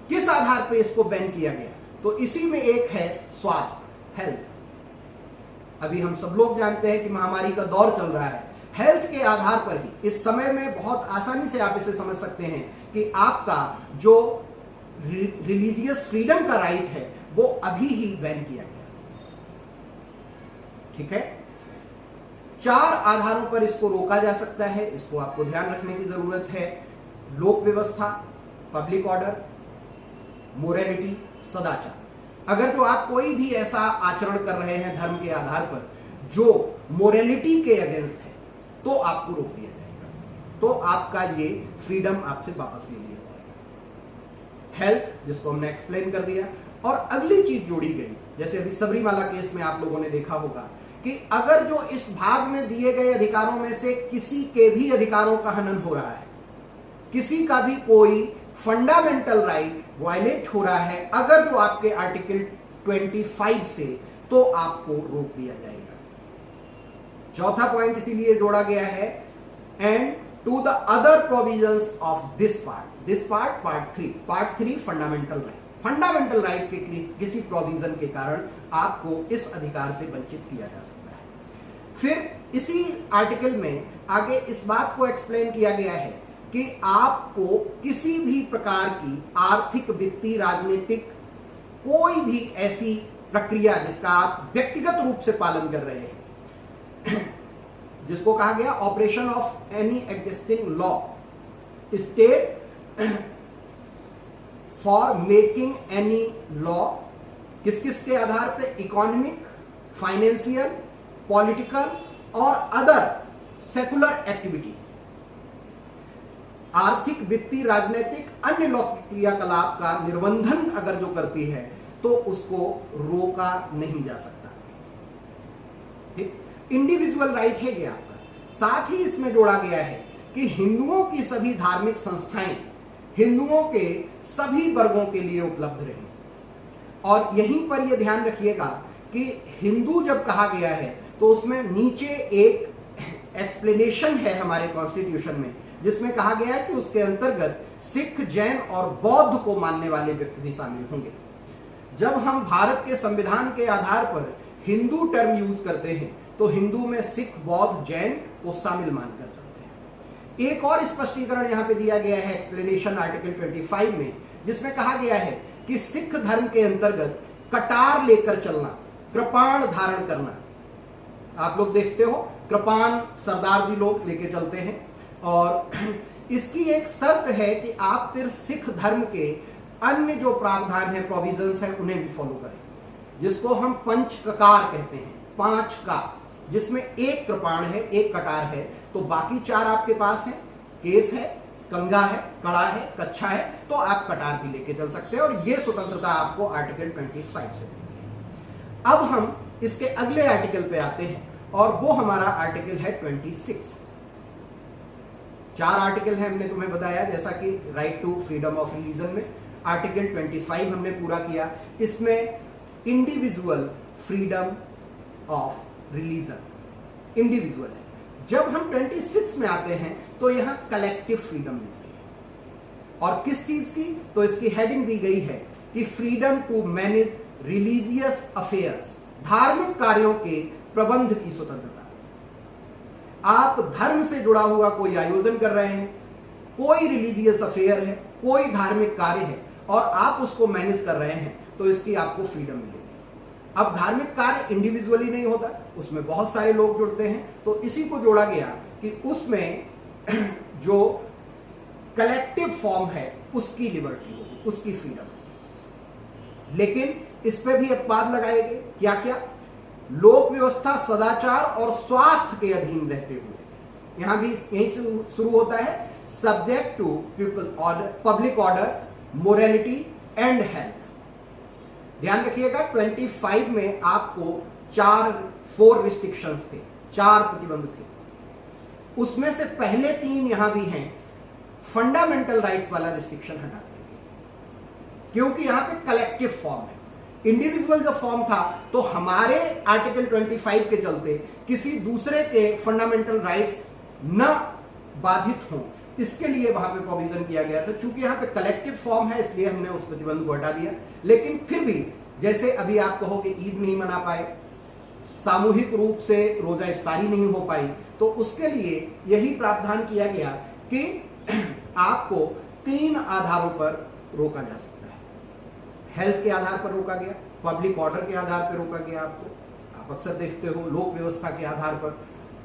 किस आधार पे इसको बैन किया गया? तो इसी में एक है स्वास्थ्य, हेल्थ। अभी हम सब लोग जानते हैं कि महामारी का दौर चल रहा है। हेल्थ के आधार पर ही इस समय में बहुत आसानी से आप इसे समझ सकते हैं कि आपका जो रिलीजियस फ्रीडम का राइट है वो अभी ही बैन किया गया। ठीक है, चार आधारों पर इसको रोका जा सकता है, इसको आपको ध्यान रखने की जरूरत है। लोक व्यवस्था, पब्लिक ऑर्डर, मोरालिटी, सदाचार। अगर जो आप कोई भी ऐसा आचरण कर रहे हैं धर्म के आधार पर जो मोरालिटी के अगेंस्ट है, तो आपको रोक दिया जाएगा, तो आपका ये फ्रीडम आपसे वापस ले लिया जाएगा। हेल्थ, जिसको हमने एक्सप्लेन कर दिया, और अगली चीज जोड़ी गई, जैसे अभी सबरीमाला केस में आप लोगों ने देखा होगा कि अगर जो इस भाग में दिए गए अधिकारों में से किसी के भी अधिकारों का हनन हो रहा है, किसी का भी कोई फंडामेंटल राइट वायलेट हो रहा है, अगर जो आपके आर्टिकल 25 से, तो आपको रोक दिया जाएगा। चौथा पॉइंट इसीलिए जोड़ा गया है, and to the other provisions of this part, part 3 fundamental right के किसी प्रोविजन के कारण आपको इस अधिकार से वंचित किया जा सकता है। फिर इसी आर्टिकल में आगे इस बात को एक्सप्लेन किया गया है कि आपको किसी भी प्रकार की आर्थिक, वित्तीय, राजनीतिक कोई भी ऐसी प्रक्रिया जिसका आप व्यक्तिगत रूप से पालन कर रहे हैं, जिसको कहा गया operation of any existing law state for making any law, किस किस के आधार पे, इकोनॉमिक, फाइनेंशियल, पॉलिटिकल और अदर सेकुलर एक्टिविटीज, आर्थिक, वित्तीय, राजनीतिक, अन्य लौकिक क्रियाकलाप का निर्बंधन अगर जो करती है तो उसको रोका नहीं जा सकता। ठीक, इंडिविजुअल राइट है ये आपका। साथ ही इसमें जोड़ा गया है कि हिंदुओं की सभी धार्मिक संस्थाएं हिंदुओं के सभी वर्गों के लिए उपलब्ध रहें। और यहीं पर यह ध्यान रखिएगा कि हिंदू जब कहा गया है तो उसमें नीचे एक एक्सप्लेनेशन है हमारे कॉन्स्टिट्यूशन में, जिसमें कहा गया है कि उसके अंतर्गत सिख, जैन और बौद्ध को मानने वाले व्यक्ति भी शामिल होंगे। जब हम भारत के संविधान के आधार पर हिंदू टर्म यूज करते हैं तो हिंदू में सिख, बौद्ध, जैन को शामिल मानकर चलते हैं। एक और स्पष्टीकरण यहां पे दिया गया है एक्सप्लेनेशन आर्टिकल 25 में, जिसमें कहा गया है कि सिख धर्म के अंतर्गत कटार लेकर चलना, कृपाण धारण करना, आप लोग देखते हो कृपाण सरदार जी लोग लेके चलते हैं, और इसकी एक शर्त है कि आप फिर सिख धर्म के अन्य जो प्रावधान है, प्रोविजंस है, उन्हें भी फॉलो करें, जिसको हम पंच ककार कहते हैं, 5 का, जिसमें एक कृपाण है, एक कटार है, तो बाकी 4 आपके पास है, केस है, कंगा है, कड़ा है, कच्छा है, तो आप कटार भी लेके चल सकते हैं, और यह स्वतंत्रता आपको आर्टिकल 25 से मिलती है। अब हम इसके अगले आर्टिकल पे आते हैं, और वो हमारा आर्टिकल है 26। 4 आर्टिकल है, हमने तुम्हें बताया, जैसा कि right to freedom of religion में आर्टिकल 25 हमने पूरा किया। इसमें individual freedom of religion individual है। जब हम 26 में आते हैं तो यहां कलेक्टिव फ्रीडम मिलती है, और किस चीज की, तो इसकी हेडिंग दी गई है कि freedom to manage religious affairs, धार्मिक कार्यों के प्रबंध की स्वतंत्रता। आप धर्म से जुड़ा हुआ कोई आयोजन कर रहे हैं, कोई रिलीजियस अफेयर है, कोई धार्मिक कार्य है, और आप उसको मैनेज कर रहे हैं, तो इसकी आपको फ्रीडम मिलेगी। अब धार्मिक कार्य इंडिविजुअली नहीं होता, उसमें बहुत सारे लोग जुड़ते हैं, तो इसी को जोड़ा गया कि उसमें जो कलेक्टिव फॉर्म है उसकी लिबर्टी होगी, उसकी फ्रीडम होगी। लेकिन इस पे भी अपवाद लगाए गए, क्या क्या, लोक व्यवस्था, सदाचार और स्वास्थ्य के अधीन रहते हुए। यहां भी यहीं से शुरू होता है, subject to people order, public order, morality and health. ध्यान रखिएगा 25 में आपको 4 रिस्ट्रिक्शंस थे, 4 प्रतिबंध थे, उसमें से पहले 3 यहां भी हैं, फंडामेंटल राइट्स वाला रिस्ट्रिक्शन हटा दिया गया, क्योंकि यहां पे कलेक्टिव फॉर्म है। इंडिविजुअल जब फॉर्म था तो हमारे आर्टिकल 25 के चलते किसी दूसरे के फंडामेंटल राइट्स न बाधित हों, इसके लिए वहां पे प्रोविजन किया गया था। चूंकि यहां पे कलेक्टिव फॉर्म है, इसलिए हमने उस प्रतिबंध को हटा दिया। लेकिन फिर भी, जैसे अभी आप कहोगे ईद नहीं मना पाए, सामूहिक रूप से रोजा इफ्तारी नहीं हो पाई, तो उसके लिए यही प्रावधान किया गया कि आपको 3 आधारों पर रोका जा सकता है। हेल्थ के आधार पर रोका गया, पब्लिक ऑर्डर के आधार पर रोका गया आपको, आप अक्सर देखते हो लोक व्यवस्था के आधार पर,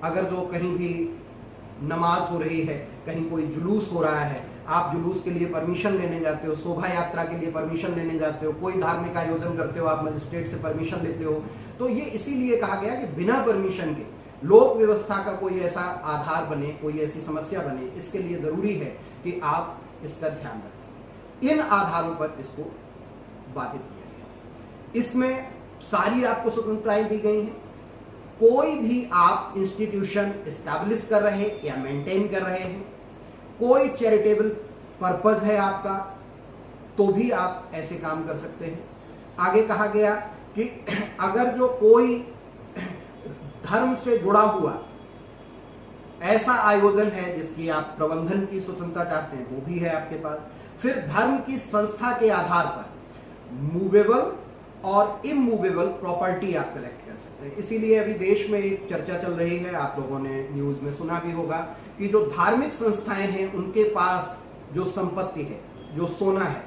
अगर जो कहीं भी नमाज हो रही है, कहीं कोई जुलूस हो रहा है, आप जुलूस के लिए परमिशन लेने जाते हो, शोभा यात्रा के लिए परमिशन लेने जाते हो, कोई धार्मिक आयोजन करते हो, आप मजिस्ट्रेट से परमिशन लेते हो। तो ये इसीलिए कहा गया कि बिना परमिशन के लोक व्यवस्था का कोई ऐसा आधार बने, कोई ऐसी समस्या बने, इसके लिए जरूरी है कि आप इसका ध्यान रखें। इन आधारों पर इसको बाधित किया गया। इसमें सारी आपको स्वतंत्रताएं दी गई हैं। कोई भी आप इंस्टीट्यूशन एस्टैब्लिश कर रहे या मेंटेन कर रहे हैं, कोई चैरिटेबल पर्पस है आपका, तो भी आप ऐसे काम कर सकते हैं। आगे कहा गया कि अगर जो कोई धर्म से जुड़ा हुआ ऐसा आयोजन है जिसकी आप प्रबंधन की स्वतंत्रता चाहते हैं, वो भी है आपके पास। फिर धर्म की संस्था के आधार पर मूवेबल और इमूवेबल प्रॉपर्टी आप कलेक्ट कर सकते हैं। इसीलिए अभी देश में एक चर्चा चल रही है, आप लोगों ने न्यूज में सुना भी होगा, कि जो धार्मिक संस्थाएं हैं उनके पास जो संपत्ति है, जो सोना है,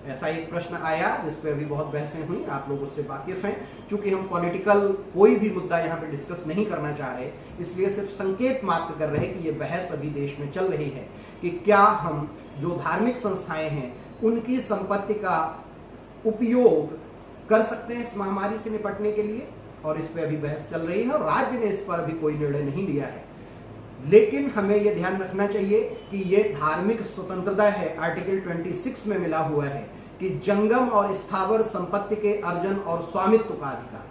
ऐसा एक प्रश्न आया जिस पे अभी बहुत बहसें हुई, आप लोग उससे वाकिफ हैं। चूंकि हम पॉलिटिकल कोई भी मुद्दा यहाँ पे डिस्कस नहीं करना चाह रहे, इसलिए सिर्फ संकेत मात्र कर रहे कि ये बहस अभी देश में चल रही है कि क्या हम जो धार्मिक संस्थाएं हैं उनकी संपत्ति का उपयोग कर सकते हैं इस महामारी से निपटने के लिए, और इस पर अभी बहस चल रही है और राज्य ने इस पर अभी कोई निर्णय नहीं लिया है। लेकिन हमें यह ध्यान रखना चाहिए कि यह धार्मिक स्वतंत्रता है, आर्टिकल 26 में मिला हुआ है कि जंगम और स्थावर संपत्ति के अर्जन और स्वामित्व का अधिकार,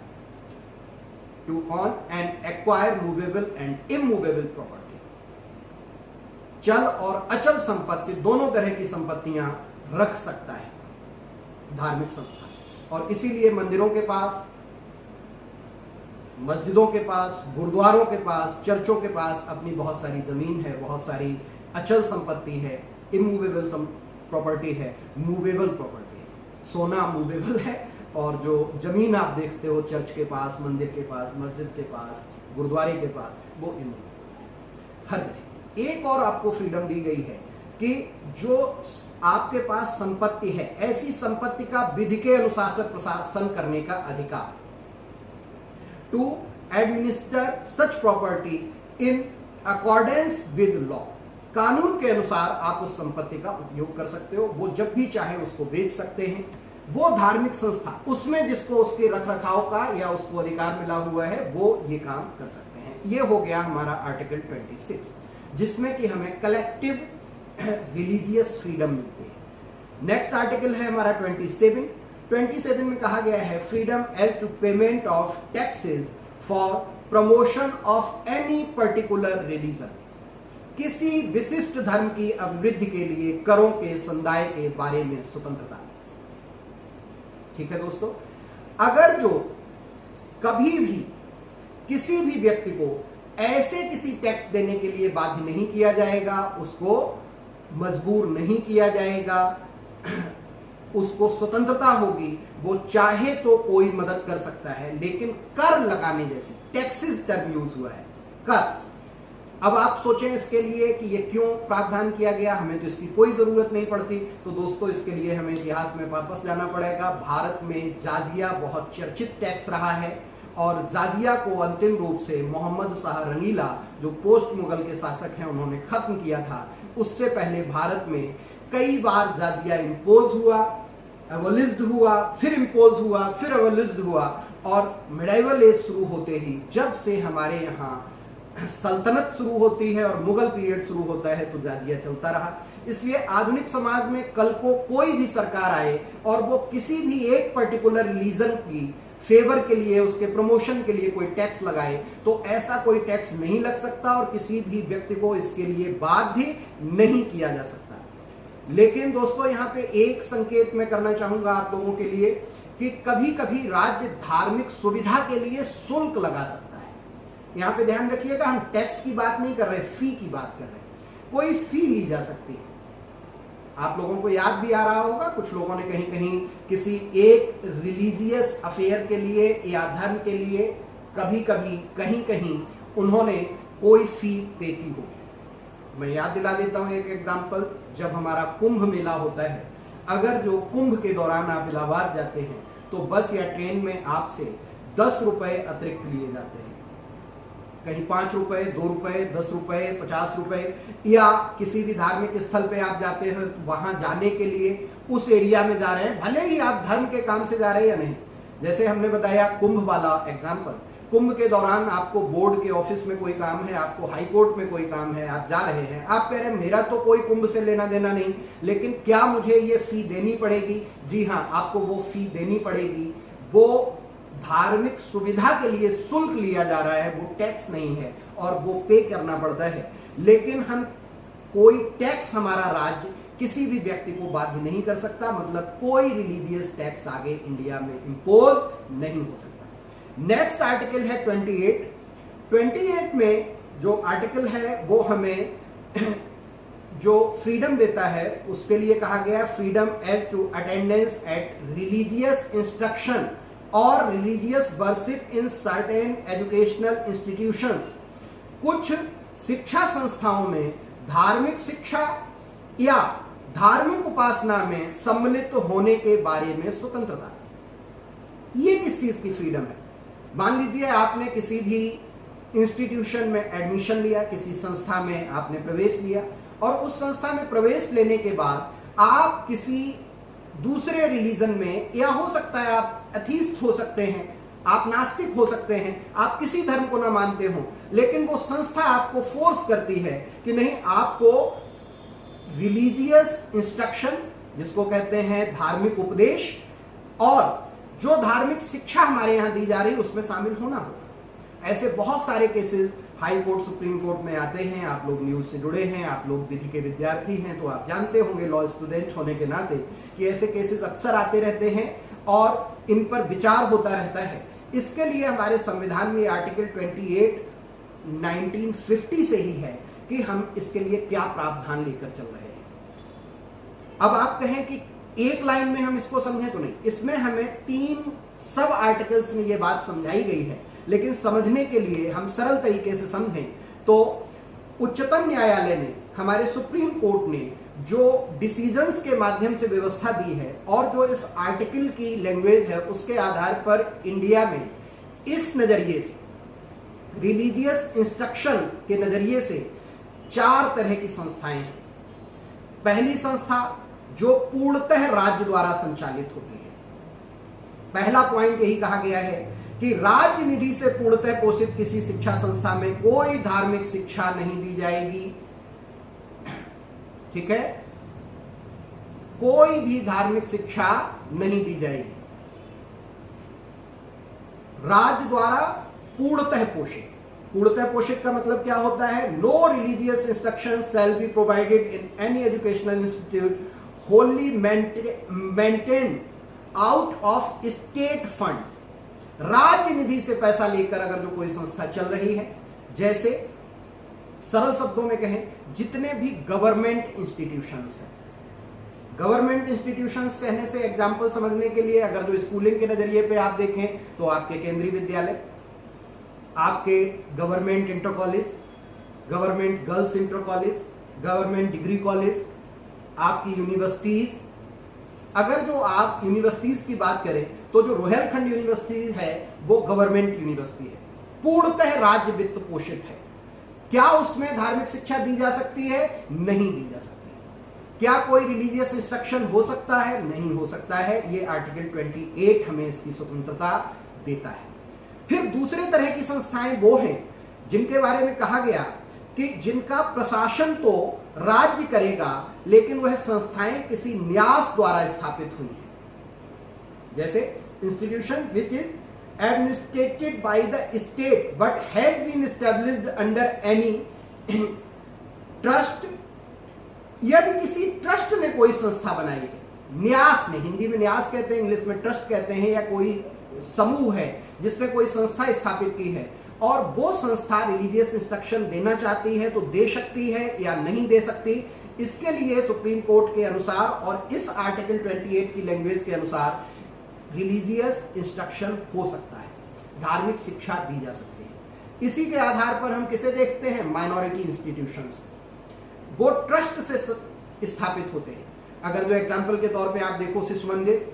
to own and acquire movable and immovable property. चल और अचल संपत्ति दोनों तरह की संपत्तियां रख सकता है धार्मिक संस्था, और इसीलिए मंदिरों के पास, मस्जिदों के पास, गुरुद्वारों के पास, चर्चों के पास अपनी बहुत सारी जमीन है, बहुत सारी अचल संपत्ति है, इमूवेबल प्रॉपर्टी है, मूवेबल प्रॉपर्टी है। सोना मूवेबल है और जो जमीन आप देखते हो चर्च के पास, मंदिर के पास, मस्जिद के पास, गुरुद्वारे के पास, वो इमूवेबल। हर तरह एक और आपको फ्रीडम दी गई है कि जो आपके पास संपत्ति है, ऐसी संपत्ति का विधि के अनुसार से प्रशासन करने का अधिकार, to administer such property in accordance with law. कानून के अनुसार आप उस संपत्ति का उपयोग कर सकते हो, वो जब भी चाहे उसको बेच सकते हैं। वो धार्मिक संस्था उसमें जिसको उसके रख रखाव का या उसको अधिकार मिला हुआ है, वो ये काम कर सकते हैं। ये हो गया हमारा आर्टिकल 26, जिसमें कि हमें कलेक्टिव रिलीजियस फ्रीडम मिलती है। नेक्स्ट आर्टिकल है हमारा 27 में कहा गया है freedom as to payment of taxes for promotion of any particular religion. किसी विशिष्ट धर्म की अभिवृद्धि के लिए करों के संदाय के बारे में स्वतंत्रता। ठीक है दोस्तों, अगर जो कभी भी किसी भी व्यक्ति को ऐसे किसी टैक्स देने के लिए बाध्य नहीं किया जाएगा, उसको मजबूर नहीं किया जाएगा, उसको स्वतंत्रता होगी, वो चाहे तो कोई मदद कर सकता है। लेकिन कर लगाने जैसे टैक्सेस टर्म यूज हुआ है, कर। अब आप सोचें इसके लिए कि ये क्यों प्रावधान किया गया, हमें तो इसकी कोई जरूरत नहीं पड़ती। तो दोस्तों इसके लिए हमें इतिहास में वापस जाना पड़ेगा। भारत में जाजिया बहुत चर्चित टैक्स रहा है और जाजिया को अंतिम रूप से मोहम्मद शाह रंगीला, जो पोस्ट मुगल के शासक हैं, उन्होंने खत्म किया था। उससे पहले भारत में कई बार जाजिया इम्पोज हुआ, एबोलिश्ड हुआ, फिर इम्पोज हुआ, फिर एबोलिश्ड हुआ, और मिडाइवल एज शुरू होते ही, जब से हमारे यहाँ सल्तनत शुरू होती है और मुगल पीरियड शुरू होता है, तो जाजिया चलता रहा। इसलिए आधुनिक समाज में कल को कोई भी सरकार आए और वो किसी भी एक पर्टिकुलर रिलीजन की फेवर के लिए, उसके प्रमोशन के लिए कोई टैक्स लगाए, तो ऐसा कोई टैक्स नहीं लग सकता और किसी भी व्यक्ति को इसके लिए बाध्य नहीं किया जा सकता। लेकिन दोस्तों यहाँ पे एक संकेत मैं करना चाहूंगा आप लोगों के लिए कि कभी कभी राज्य धार्मिक सुविधा के लिए शुल्क लगा सकता है। यहाँ पे ध्यान रखिएगा, हम टैक्स की बात नहीं कर रहे, फी की बात कर रहे हैं। कोई फी ली जा सकती है। आप लोगों को याद भी आ रहा होगा, कुछ लोगों ने कहीं कहीं किसी एक रिलीजियस अफेयर के लिए या धर्म के लिए कभी कभी कहीं कहीं उन्होंने कोई फी पे की होगी। मैं याद दिला देता हूं एक एग्जाम्पल। जब हमारा कुंभ मेला होता है, अगर जो कुंभ के दौरान आप इलाहाबाद जाते हैं तो बस या ट्रेन में आपसे 10 रुपए अतिरिक्त लिए जाते हैं। कहीं 5 रुपए, 2 रुपए, 10 रुपए, 50 रुपए, या किसी भी धार्मिक स्थल पे आप जाते हो तो वहां जाने के लिए उस एरिया में जा रहे हैं, भले ही आप धर्म के काम से जा रहे हैं या नहीं। जैसे हमने बताया कुंभ वाला एग्जाम्पल, कुंभ के दौरान आपको बोर्ड के ऑफिस में कोई काम है, आपको हाई कोर्ट में कोई काम है, आप जा रहे हैं, आप कह रहे हैं मेरा तो कोई कुंभ से लेना देना नहीं, लेकिन क्या मुझे ये फी देनी पड़ेगी? जी हाँ, आपको वो फी देनी पड़ेगी। वो धार्मिक सुविधा के लिए शुल्क लिया जा रहा है, वो टैक्स नहीं है और वो पे करना पड़ता है। लेकिन हम कोई टैक्स, हमारा राज्य किसी भी व्यक्ति को बाध्य नहीं कर सकता, मतलब कोई रिलीजियस टैक्स आगे इंडिया में इंपोज नहीं हो सकता। नेक्स्ट आर्टिकल है 28। 28 में जो आर्टिकल है वो हमें जो फ्रीडम देता है उसके लिए कहा गया freedom as to attendance at religious instruction और religious worship in certain educational institutions. कुछ शिक्षा संस्थाओं में धार्मिक शिक्षा या धार्मिक उपासना में सम्मिलित होने के बारे में स्वतंत्रता। ये किस चीज की फ्रीडम है? मान लीजिए आपने किसी भी इंस्टीट्यूशन में एडमिशन लिया, किसी संस्था में आपने प्रवेश लिया, और उस संस्था में प्रवेश लेने के बाद आप किसी दूसरे रिलीजन में, या हो सकता है आप एथीस्ट हो सकते हैं, आप नास्तिक हो सकते हैं, आप किसी धर्म को ना मानते हो, लेकिन वो संस्था आपको फोर्स करती है कि नहीं, आपको रिलीजियस इंस्ट्रक्शन, जिसको कहते हैं धार्मिक उपदेश, और जो धार्मिक शिक्षा हमारे यहां दी जा रही है उसमें शामिल होना होगा। ऐसे बहुत सारे cases high court, supreme court में आते हैं। आप लोग न्यूज से जुड़े हैं, आप लोग विधि के विद्यार्थी हैं, तो आप जानते होंगे लॉ स्टूडेंट होने के नाते कि ऐसे केसेस अक्सर आते रहते हैं और इन पर विचार होता रहता है। इसके लिए हमारे संविधान में आर्टिकल 28 1950 से ही है कि हम इसके लिए क्या प्रावधान लेकर चल रहे हैं। अब आप कहें कि एक लाइन में हम इसको समझें, तो नहीं, इसमें हमें 3 सब आर्टिकल्स में यह बात समझाई गई है, लेकिन समझने के लिए हम सरल तरीके से समझें तो उच्चतम न्यायालय ने, हमारे सुप्रीम कोर्ट ने जो डिसीजंस के माध्यम से व्यवस्था दी है और जो इस आर्टिकल की लैंग्वेज है, उसके आधार पर इंडिया में इस नजरिए से, रिलीजियस इंस्ट्रक्शन के नजरिए से 4 तरह की संस्थाएं हैं। पहली संस्था जो पूर्णतः राज्य द्वारा संचालित होती है। पहला पॉइंट यही कहा गया है कि राज्य निधि से पूर्णतः पोषित किसी शिक्षा संस्था में कोई धार्मिक शिक्षा नहीं दी जाएगी। ठीक है, कोई भी धार्मिक शिक्षा नहीं दी जाएगी, राज्य द्वारा पूर्णतः पोषित। पूर्णतः पोषित का मतलब क्या होता है? No religious instruction shall be provided in any educational institute wholly maintained out of state funds. राज्य निधि से पैसा लेकर अगर जो कोई संस्था चल रही है, जैसे सरल शब्दों में कहें, जितने भी गवर्नमेंट इंस्टीट्यूशंस हैं, गवर्नमेंट इंस्टीट्यूशंस कहने से एग्जांपल समझने के लिए अगर जो स्कूलिंग के नजरिए पे आप देखें तो आपके केंद्रीय विद्यालय, आपके government inter college, government girls inter college, government degree college, आपकी यूनिवर्सिटीज। अगर जो आप यूनिवर्सिटीज की बात करें तो जो रोहेलखंड यूनिवर्सिटी है वो गवर्नमेंट यूनिवर्सिटी है, पूर्णतः राज्य वित्त पोषित है। क्या उसमें धार्मिक शिक्षा दी जा सकती है? नहीं दी जा सकती। क्या कोई रिलीजियस इंस्ट्रक्शन हो सकता है? नहीं हो सकता है। ये आर्टिकल 28 हमें इसकी स्वतंत्रता देता है। फिर दूसरे तरह की संस्थाएं वो हैं जिनके बारे में कहा गया कि जिनका प्रशासन तो राज्य करेगा, लेकिन वह संस्थाएं किसी न्यास द्वारा स्थापित हुई हैं। जैसे institution which is administered by the state but has been established under any trust. यदि किसी ट्रस्ट ने कोई संस्था बनाई है, न्यास ने, हिंदी में न्यास कहते हैं, इंग्लिश में ट्रस्ट कहते हैं, या कोई समूह है जिसने कोई संस्था स्थापित की है और वो संस्था रिलीजियस इंस्ट्रक्शन देना चाहती है तो दे सकती है या नहीं दे सकती। इसके लिए सुप्रीम कोर्ट के अनुसार और इस आर्टिकल 28 की लैंग्वेज के अनुसार रिलीजियस इंस्ट्रक्शन हो सकता है, धार्मिक शिक्षा दी जा सकती है। इसी के आधार पर हम किसे देखते हैं? माइनॉरिटी इंस्टीट्यूशंस, वो ट्रस्ट से स्थापित होते हैं। अगर जो एग्जाम्पल के तौर पे आप देखो, शिशु मंदिर,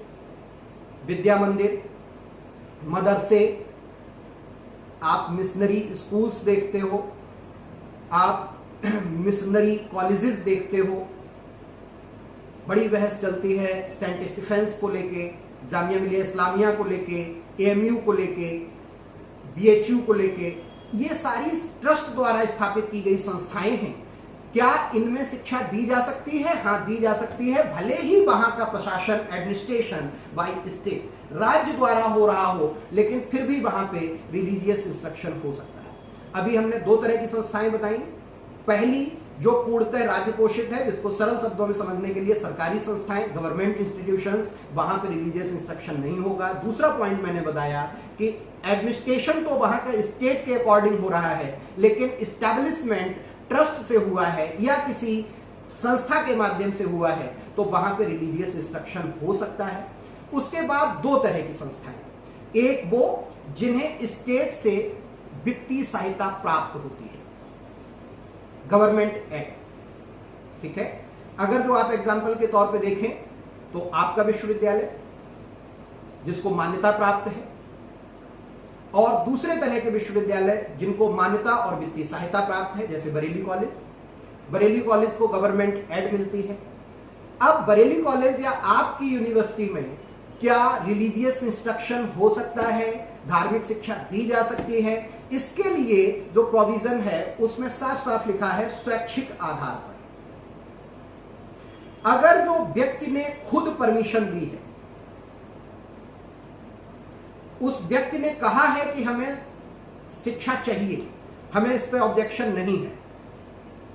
विद्या मंदिर, मदरसे, आप मिशनरी स्कूल्स देखते हो, आप मिशनरी कॉलेजेस देखते हो, बड़ी बहस चलती है सेंट स्टीफेंस को लेके, जामिया मिलिया इस्लामिया को लेके, एएमयू को लेके, बीएचयू को लेके। ये सारी ट्रस्ट द्वारा स्थापित की गई संस्थाएं हैं। क्या इनमें शिक्षा दी जा सकती है? हाँ, दी जा सकती है, भले ही वहां का प्रशासन, एडमिनिस्ट्रेशन बाय स्टेट, राज्य द्वारा हो रहा हो, लेकिन फिर भी वहां पे रिलीजियस इंस्ट्रक्शन हो सकता है। अभी हमने दो तरह की संस्थाएं बताई। पहली जो पूर्णतः राज्य पोषित है, जिसको सरल शब्दों में समझने के लिए सरकारी संस्थाएं, गवर्नमेंट इंस्टीट्यूशंस, वहां पे रिलीजियस इंस्ट्रक्शन नहीं होगा। दूसरा पॉइंट मैंने बताया कि एडमिनिस्ट्रेशन तो वहां का स्टेट के अकॉर्डिंग हो रहा है, लेकिन एस्टैब्लिशमेंट ट्रस्ट से हुआ है या किसी संस्था के माध्यम से हुआ है, तो वहां पे रिलीजियस इंस्ट्रक्शन हो सकता है। उसके बाद दो तरह की संस्थाएं, एक वो जिन्हें स्टेट से वित्तीय सहायता प्राप्त होती है, गवर्नमेंट एड, ठीक है। अगर जो आप एग्जाम्पल के तौर पे देखें तो आपका विश्वविद्यालय जिसको मान्यता प्राप्त है, और दूसरे तरह के विश्वविद्यालय जिनको मान्यता और वित्तीय सहायता प्राप्त है, जैसे बरेली कॉलेज। बरेली कॉलेज को गवर्नमेंट एड मिलती है। अब बरेली कॉलेज या आपकी यूनिवर्सिटी में क्या रिलीजियस इंस्ट्रक्शन हो सकता है, धार्मिक शिक्षा दी जा सकती है? इसके लिए जो प्रोविजन है उसमें साफ साफ लिखा है स्वैच्छिक आधार पर। अगर जो व्यक्ति ने खुद परमिशन दी है, उस व्यक्ति ने कहा है कि हमें शिक्षा चाहिए, हमें इस पे ऑब्जेक्शन नहीं है,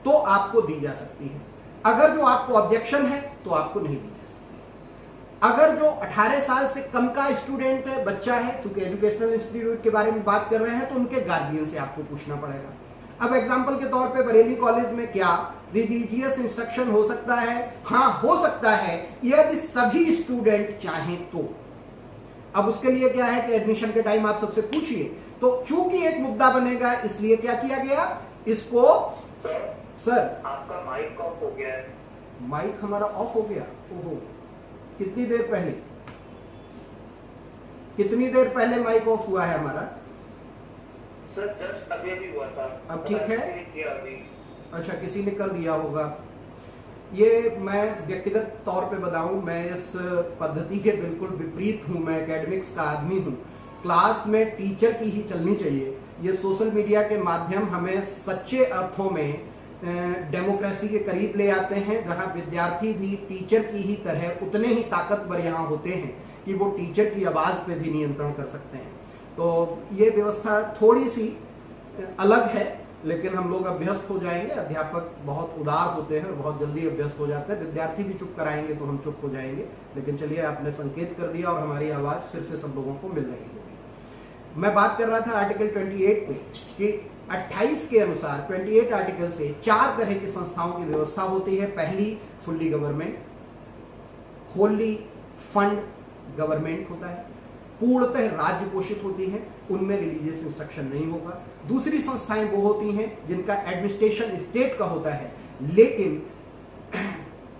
तो आपको दी जा सकती है। अगर जो आपको ऑब्जेक्शन है तो आपको नहीं दी जा सकती। अगर जो 18 साल से कम का स्टूडेंट है, बच्चा है, चूंकि एजुकेशनल इंस्टीट्यूट के बारे में बात कर रहे हैं, तो उनके गार्जियन से आपको पूछना पड़ेगा। अब एग्जाम्पल के तौर पे बरेली कॉलेज में क्या रिलीजियस इंस्ट्रक्शन हो सकता है? हाँ, हो सकता है, यदि सभी स्टूडेंट चाहें तो। अब उसके लिए क्या है कि एडमिशन के टाइम आप सबसे पूछिए, तो चूंकि एक मुद्दा बनेगा, इसलिए क्या किया गया, इसको सर आपका माइक ऑफ हो गया है। माइक हमारा ऑफ हो गया? ओहो, कितनी देर पहले, कितनी देर पहले माइक ऑफ हुआ है हमारा? सर जस्ट अभी अभी हुआ था। अब ठीक है? किसी ने किया अभी। अच्छा, किसी ने कर दिया होगा। ये मैं व्यक्तिगत तौर पे बताऊं, मैं इस पद्धति के बिल्कुल विपरीत हूं। मैं एकेडमिक्स का आदमी हूं। क्लास में टीचर की ही चलनी चाहिए। ये सोशल मीडिया के माध्यम हमें सच्चे अर्थों में डेमोक्रेसी के करीब ले आते हैं, जहां विद्यार्थी भी टीचर की ही तरह उतने ही ताकतवर यहाँ होते हैं कि वो टीचर की आवाज़ पे भी नियंत्रण कर सकते हैं। तो ये व्यवस्था थोड़ी सी अलग है, लेकिन हम लोग अभ्यस्त हो जाएंगे। अध्यापक बहुत उदार होते हैं और बहुत जल्दी अभ्यस्त हो जाते हैं। विद्यार्थी भी चुप कराएंगे तो हम चुप हो जाएंगे। लेकिन चलिए, आपने संकेत कर दिया और हमारी आवाज़ फिर से सब लोगों को मिल रही होगी। मैं बात कर रहा था आर्टिकल 28 पे कि 28 के अनुसार 28 आर्टिकल से 4 तरह की संस्थाओं की व्यवस्था होती है। पहली fully government, Holi fund government होता है, पूर्णतः राज्य पोषित होती हैं, उनमें रिलीजियस इंस्ट्रक्शन नहीं होगा। दूसरी संस्थाएं वो होती हैं जिनका एडमिनिस्ट्रेशन स्टेट का होता है, लेकिन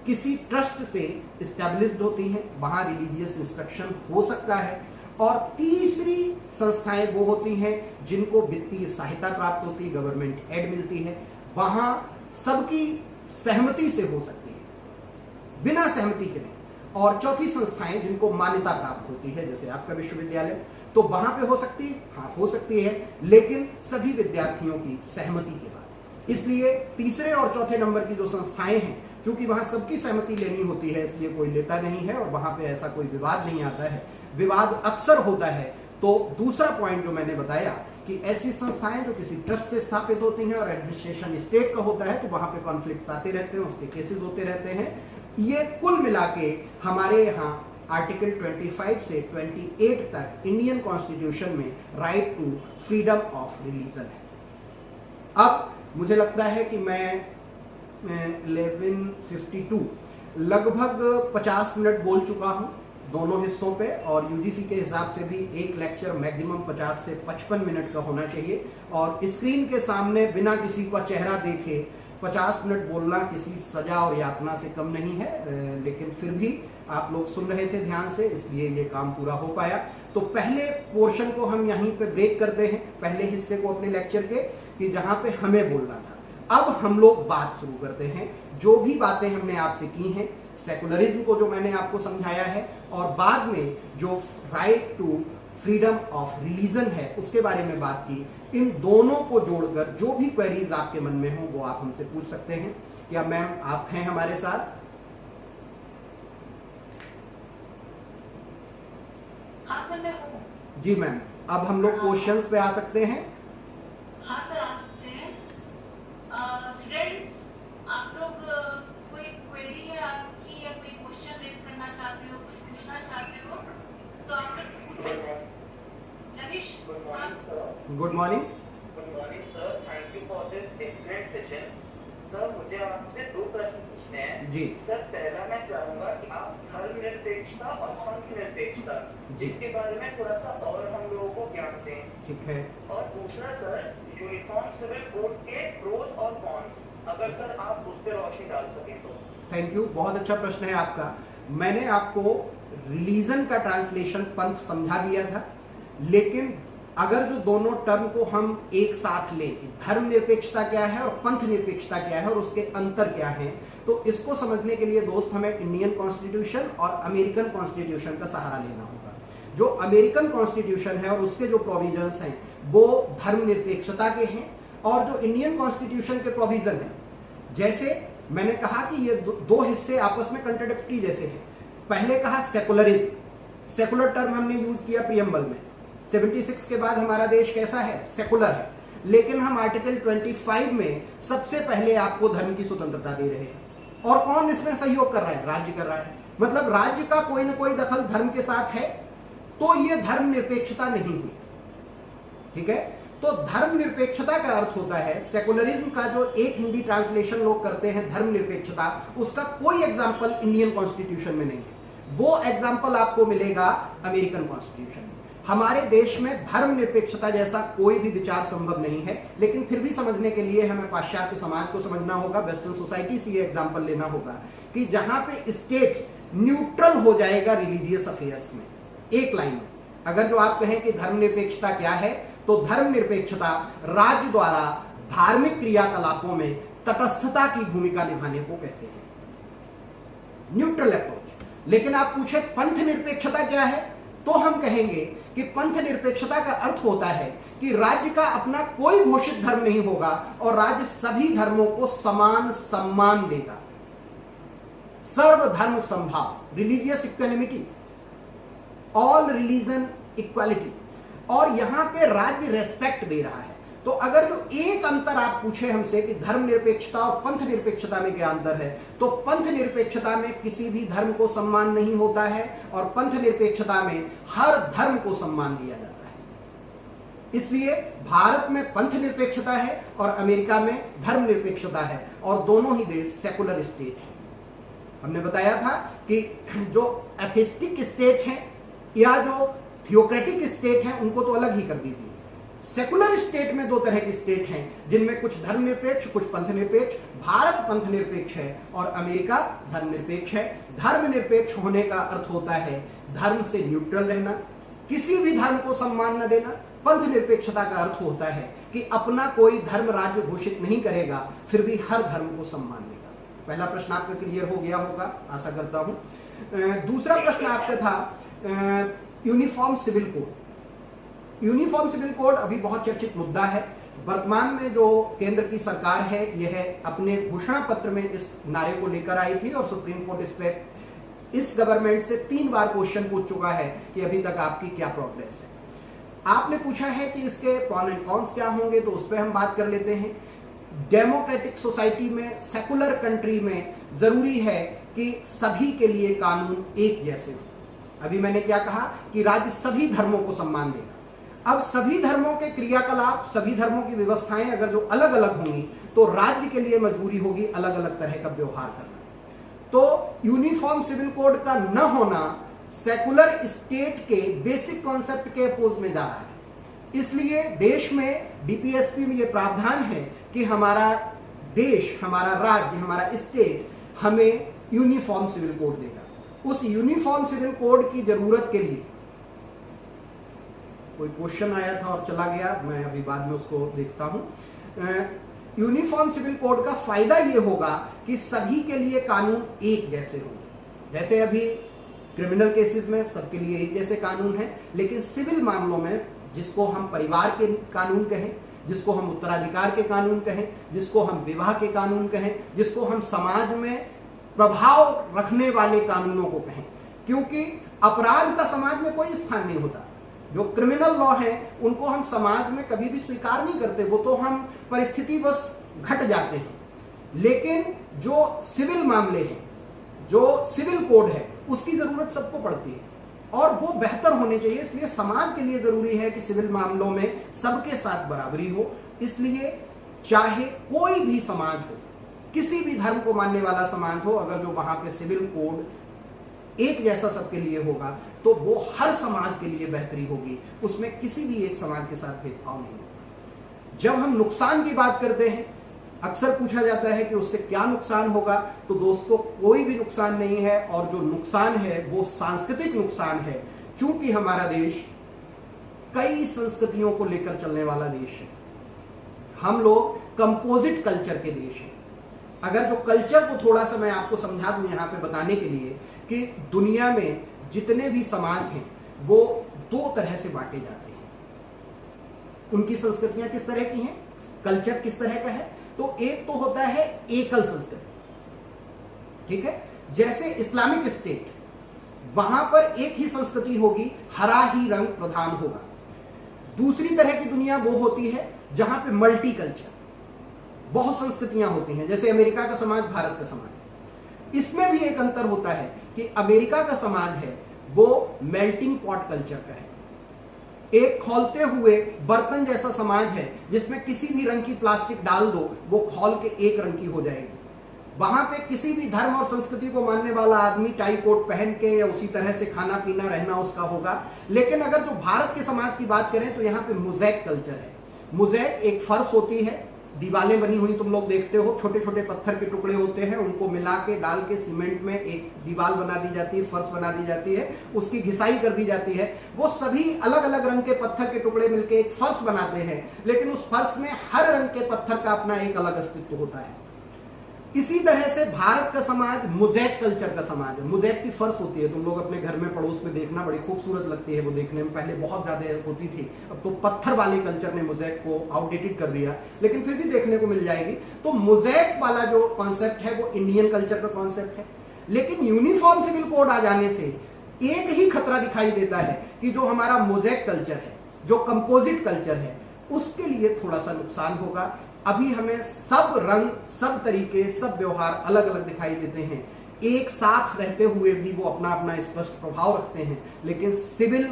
किसी ट्रस्ट से एस्टैब्लिश्ड होती हैं, वहां रिलीजियस इंस्ट्रक्शन हो सकता है। और तीसरी संस्थाएं वो होती हैं जिनको वित्तीय सहायता प्राप्त होती है, गवर्नमेंट एड मिलती है, वहां सबकी सहमति से हो सकती है, बिना सहमति के नहीं। और चौथी संस्थाएं जिनको मान्यता प्राप्त होती है, जैसे आपका विश्वविद्यालय, तो वहां पे हो सकती है, हाँ हो सकती है, लेकिन सभी विद्यार्थियों की सहमति के बाद। इसलिए तीसरे और चौथे नंबर की जो संस्थाएं हैं, चूंकि वहां सबकी सहमति लेनी होती है, इसलिए कोई लेता नहीं है और वहां पे ऐसा कोई विवाद नहीं आता है। विवाद अक्सर होता है। तो दूसरा पॉइंट जो मैंने बताया कि ऐसी संस्थाएं जो किसी ट्रस्ट से स्थापित होती हैं और एडमिनिस्ट्रेशन स्टेट का होता है, तो वहां पे कॉन्फ्लिक्ट्स आते रहते हैं, उसके केसेस होते रहते हैं। ये कुल मिला के हमारे यहाँ आर्टिकल 25 से 28 तक इंडियन कॉन्स्टिट्यूशन में right to freedom of religion है। अब मुझे लगता है कि मैं 11:52 लगभग 50 मिनट बोल चुका हूं दोनों हिस्सों पे, और यूजीसी के हिसाब से भी एक लेक्चर मैक्सिमम 50 से 55 मिनट का होना चाहिए। और स्क्रीन के सामने बिना किसी का चेहरा देखे 50 मिनट बोलना किसी सजा और यातना से कम नहीं है, लेकिन फिर भी आप लोग सुन रहे थे ध्यान से, इसलिए ये काम पूरा हो पाया। तो पहले पोर्शन को हम यहीं पे ब्रेक करते हैं, पहले हिस्से को अपने लेक्चर के, कि जहां पे हमें बोलना था। अब हम लोग बात शुरू करते हैं। जो भी बातें हमने आपसे की हैं, सेकुलरिज्म को जो मैंने आपको समझाया है, और बाद में जो right to freedom of religion है उसके बारे में बात की, इन दोनों को जोड़कर जो भी क्वेरीज आपके मन में हो वो आप हमसे पूछ सकते हैं। क्या मैम आप हैं हमारे साथ? हाँ सर, मैं हूँ। जी मैम, अब हम लोग क्वेश्चंस पे आ सकते हैं। हाँ सर, आ सकते हैं। स्टूडेंट्स, आप लोग कोई क्वेरी है आपकी या कोई क्वेश्चन रेज करना चाहते हो, कुछ पूछना चाहते हो तो आप लोग पूछो। Ravish, good morning. Good morning sir, thank you for this excellent session. Sir मुझे आपसे 2 प्रश्न पूछने हैं। जी सर, पहला मैं चाहूंगा कि आप धर्मनिरपेक्षता और पंथनिरपेक्षता इसके बारे में थोड़ा सा और हम लोगों को ज्ञान दें। ठीक है। और दूसरा सर, यूनिफॉर्म सिविल कोड के प्रोस और कॉन्स, अगर सर आप उस पर रोशनी डाल सकें तो। थैंक यू, बहुत अच्छा प्रश्न है आपका। मैंने आपको रिलीजन का ट्रांसलेशन पंथ समझा दिया था, लेकिन अगर जो दोनों टर्म को हम एक साथ लें, धर्म निरपेक्षता क्या है और पंथ निरपेक्षता क्या है और उसके अंतर क्या है, तो इसको समझने के लिए दोस्त हमें इंडियन कॉन्स्टिट्यूशन और अमेरिकन कॉन्स्टिट्यूशन का सहारा लेना होगा। जो अमेरिकन कॉन्स्टिट्यूशन है और उसके जो प्रोविजंस हैं वो धर्म निरपेक्षता के हैं, और जो इंडियन कॉन्स्टिट्यूशन के प्रोविजन है, जैसे मैंने कहा कि ये दो हिस्से आपस में कंट्राडिक्टरी जैसे हैं। पहले कहा सेकुलरिज्म, सेकुलर टर्म हमने यूज किया प्रियम्बल में। 76 के बाद हमारा देश कैसा है? सेकुलर है। लेकिन हम आर्टिकल 25 में सबसे पहले आपको धर्म की स्वतंत्रता दे रहे हैं। और कौन इसमें सहयोग कर रहा है? राज्य कर रहा है। मतलब राज्य का कोई ना कोई दखल धर्म के साथ है, तो यह धर्म निरपेक्षता नहीं हुई। ठीक है, तो धर्म निरपेक्षता का अर्थ होता है, सेकुलरिज्म का जो एक हिंदी ट्रांसलेशन लोग करते हैं धर्म निरपेक्षता, उसका कोई एग्जाम्पल इंडियन कॉन्स्टिट्यूशन में नहीं है। वो एग्जाम्पल आपको मिलेगा अमेरिकन कॉन्स्टिट्यूशन में। हमारे देश में धर्म निरपेक्षता जैसा कोई भी विचार संभव नहीं है, लेकिन फिर भी समझने के लिए हमें पाश्चात्य समाज को समझना होगा, वेस्टर्न सोसाइटी से ये एग्जाम्पल लेना होगा कि जहां पे स्टेट न्यूट्रल हो जाएगा रिलीजियस अफेयर्स में। एक लाइन में अगर जो आप कहें कि धर्म निरपेक्षता क्या है, तो धर्म निरपेक्षता राज्य द्वारा धार्मिक क्रियाकलापों में तटस्थता की भूमिका निभाने को कहते हैं, न्यूट्रल अप्रोच। लेकिन आप पूछे पंथ निरपेक्षता क्या है, तो हम कहेंगे कि पंथ निरपेक्षता का अर्थ होता है कि राज्य का अपना कोई घोषित धर्म नहीं होगा और राज्य सभी धर्मों को समान सम्मान देगा। सर्वधर्म समभाव, religious equanimity, all religion equality, और यहां पे राज्य रेस्पेक्ट दे रहा है। तो अगर जो एक अंतर आप पूछे हमसे कि धर्म निरपेक्षता और पंथ निरपेक्षता में क्या अंतर है, तो पंथ निरपेक्षता में किसी भी धर्म को सम्मान नहीं होता है और पंथ निरपेक्षता में हर धर्म को सम्मान दिया जाता है। इसलिए भारत में पंथ निरपेक्षता है और अमेरिका में धर्म निरपेक्षता है, और दोनों ही देश सेकुलर स्टेट है। हमने बताया था कि जो एथिस्टिक स्टेट है या जो थियोक्रेटिक स्टेट है उनको तो अलग ही कर दीजिए। सेकुलर स्टेट में 2 तरह के स्टेट हैं, जिनमें कुछ धर्म निरपेक्ष, कुछ पंथ निरपेक्ष। भारत पंथ निरपेक्ष है और अमेरिका धर्म निरपेक्ष है। धर्म निरपेक्ष होने का अर्थ होता है धर्म से न्यूट्रल रहना, किसी भी धर्म को सम्मान न देना। पंथ निरपेक्षता का अर्थ होता है कि अपना कोई धर्म राज्य घोषित नहीं करेगा, फिर भी हर धर्म को सम्मान देगा। पहला प्रश्न आपका क्लियर हो गया होगा, आशा करता हूं। दूसरा प्रश्न आपका था uniform civil code. Uniform civil code अभी बहुत चर्चित मुद्दा है। वर्तमान में जो केंद्र की सरकार है, यह अपने घोषणा पत्र में इस नारे को लेकर आई थी और सुप्रीम कोर्ट इस पे इस गवर्नमेंट से 3 बार क्वेश्चन पूछ चुका है कि अभी तक आपकी क्या प्रोग्रेस है। आपने पूछा है कि इसके प्रॉन एंड कॉन्स क्या होंगे, तो उस पर हम बात कर लेते हैं। डेमोक्रेटिक सोसाइटी में, सेकुलर कंट्री में जरूरी है कि सभी के लिए कानून एक जैसे हो। अभी मैंने क्या कहा कि राज्य सभी धर्मों को सम्मान देगा। अब सभी धर्मों के क्रियाकलाप, सभी धर्मों की व्यवस्थाएं अगर जो अलग अलग होंगी, तो राज्य के लिए मजबूरी होगी अलग अलग तरह का व्यवहार करना। तो यूनिफॉर्म सिविल कोड का न होना सेकुलर स्टेट के बेसिक कॉन्सेप्ट के अपोज में जा रहा है। इसलिए देश में डीपीएसपी में यह प्रावधान है कि हमारा देश, हमारा राज्य, हमारा स्टेट हमें यूनिफॉर्म सिविल कोड देगा। उस यूनिफॉर्म सिविल कोड की जरूरत के लिए कोई क्वेश्चन आया था और चला गया, मैं अभी बाद में उसको देखता हूँ। यूनिफॉर्म सिविल कोड का फायदा ये होगा कि सभी के लिए कानून एक जैसे होंगे। जैसे अभी क्रिमिनल केसेस में सबके लिए एक जैसे कानून है, लेकिन सिविल मामलों में जिसको हम परिवार के कानून कहें, जिसको हम उत्तराधिकार के कानून कहें, जिसको हम विवाह के कानून कहें, जिसको हम समाज में प्रभाव रखने वाले कानूनों को कहें, क्योंकि अपराध का समाज में कोई स्थान नहीं होता। जो क्रिमिनल लॉ है उनको हम समाज में कभी भी स्वीकार नहीं करते, वो तो हम परिस्थिति बस घट जाते हैं। लेकिन जो सिविल मामले हैं, जो सिविल कोड है, उसकी जरूरत सबको पड़ती है और वो बेहतर होने चाहिए। इसलिए समाज के लिए जरूरी है कि सिविल मामलों में सबके साथ बराबरी हो। इसलिए चाहे कोई भी समाज हो, किसी भी धर्म को मानने वाला समाज हो, अगर जो वहां पे सिविल कोड एक जैसा सबके लिए होगा तो वो हर समाज के लिए बेहतरी होगी, उसमें किसी भी एक समाज के साथ भेदभाव नहीं होगा। जब हम नुकसान की बात करते हैं, अक्सर पूछा जाता है कि उससे क्या नुकसान होगा, तो दोस्तों कोई भी नुकसान नहीं है, और जो नुकसान है वो सांस्कृतिक नुकसान है। चूंकि हमारा देश कई संस्कृतियों को लेकर चलने वाला देश है, हम लोग कंपोजिट कल्चर के देश हैं। अगर जो कल्चर को थोड़ा सा मैं आपको समझा दूं यहाँ पे बताने के लिए कि दुनिया में जितने भी समाज हैं वो दो तरह से बांटे जाते हैं। उनकी संस्कृतियां किस तरह की हैं, कल्चर किस तरह का है, तो एक तो होता है एकल संस्कृति, ठीक है। जैसे इस्लामिक स्टेट, वहां पर एक ही संस्कृति होगी, हरा ही रंग प्रधान होगा। दूसरी तरह की दुनिया वो होती है जहां पे मल्टी कल्चर, बहुत संस्कृतियां होती हैं, जैसे अमेरिका का समाज, भारत का समाज। इसमें भी एक अंतर होता है कि अमेरिका का समाज है वो मेल्टिंग पॉट कल्चर का है, एक खौलते हुए बर्तन जैसा समाज है जिसमें किसी भी रंग की प्लास्टिक डाल दो वो खौल के एक रंग की हो जाएगी। वहां पे किसी भी धर्म और संस्कृति को मानने वाला आदमी टाई कोट पहन के या उसी तरह से खाना पीना रहना उसका होगा। लेकिन अगर जो भारत के समाज की बात करें तो यहाँ पे मोज़ेक कल्चर है। मोज़ेक एक फर्श होती है, दीवारें बनी हुई तुम लोग देखते हो, छोटे छोटे पत्थर के टुकड़े होते हैं, उनको मिला के डाल के सीमेंट में एक दीवार बना दी जाती है, फर्श बना दी जाती है, उसकी घिसाई कर दी जाती है। वो सभी अलग अलग रंग के पत्थर के टुकड़े मिलके एक फर्श बनाते हैं, लेकिन उस फर्श में हर रंग के पत्थर का अपना एक अलग अस्तित्व होता है। इसी तरह से भारत का समाज मोज़ेक कल्चर का समाज है। मोज़ेक की फर्श होती है, तुम लोग अपने घर में पड़ोस में देखना, बड़ी खूबसूरत लगती है वो देखने में, पहले बहुत ज्यादा होती थी, अब तो पत्थर वाले कल्चर ने मोज़ेक को आउटडेटेड कर दिया, लेकिन फिर भी देखने को मिल जाएगी। तो मोज़ेक वाला जो कॉन्सेप्ट है वो इंडियन कल्चर का कॉन्सेप्ट है। लेकिन यूनिफॉर्म सिविल कोड आ जाने से एक ही खतरा दिखाई देता है कि जो हमारा मोज़ेक कल्चर है, जो कंपोजिट कल्चर है, उसके लिए थोड़ा सा नुकसान होगा। अभी हमें सब रंग, सब तरीके, सब व्यवहार अलग अलग दिखाई देते हैं, एक साथ रहते हुए भी वो अपना अपना स्पष्ट प्रभाव रखते हैं। लेकिन सिविल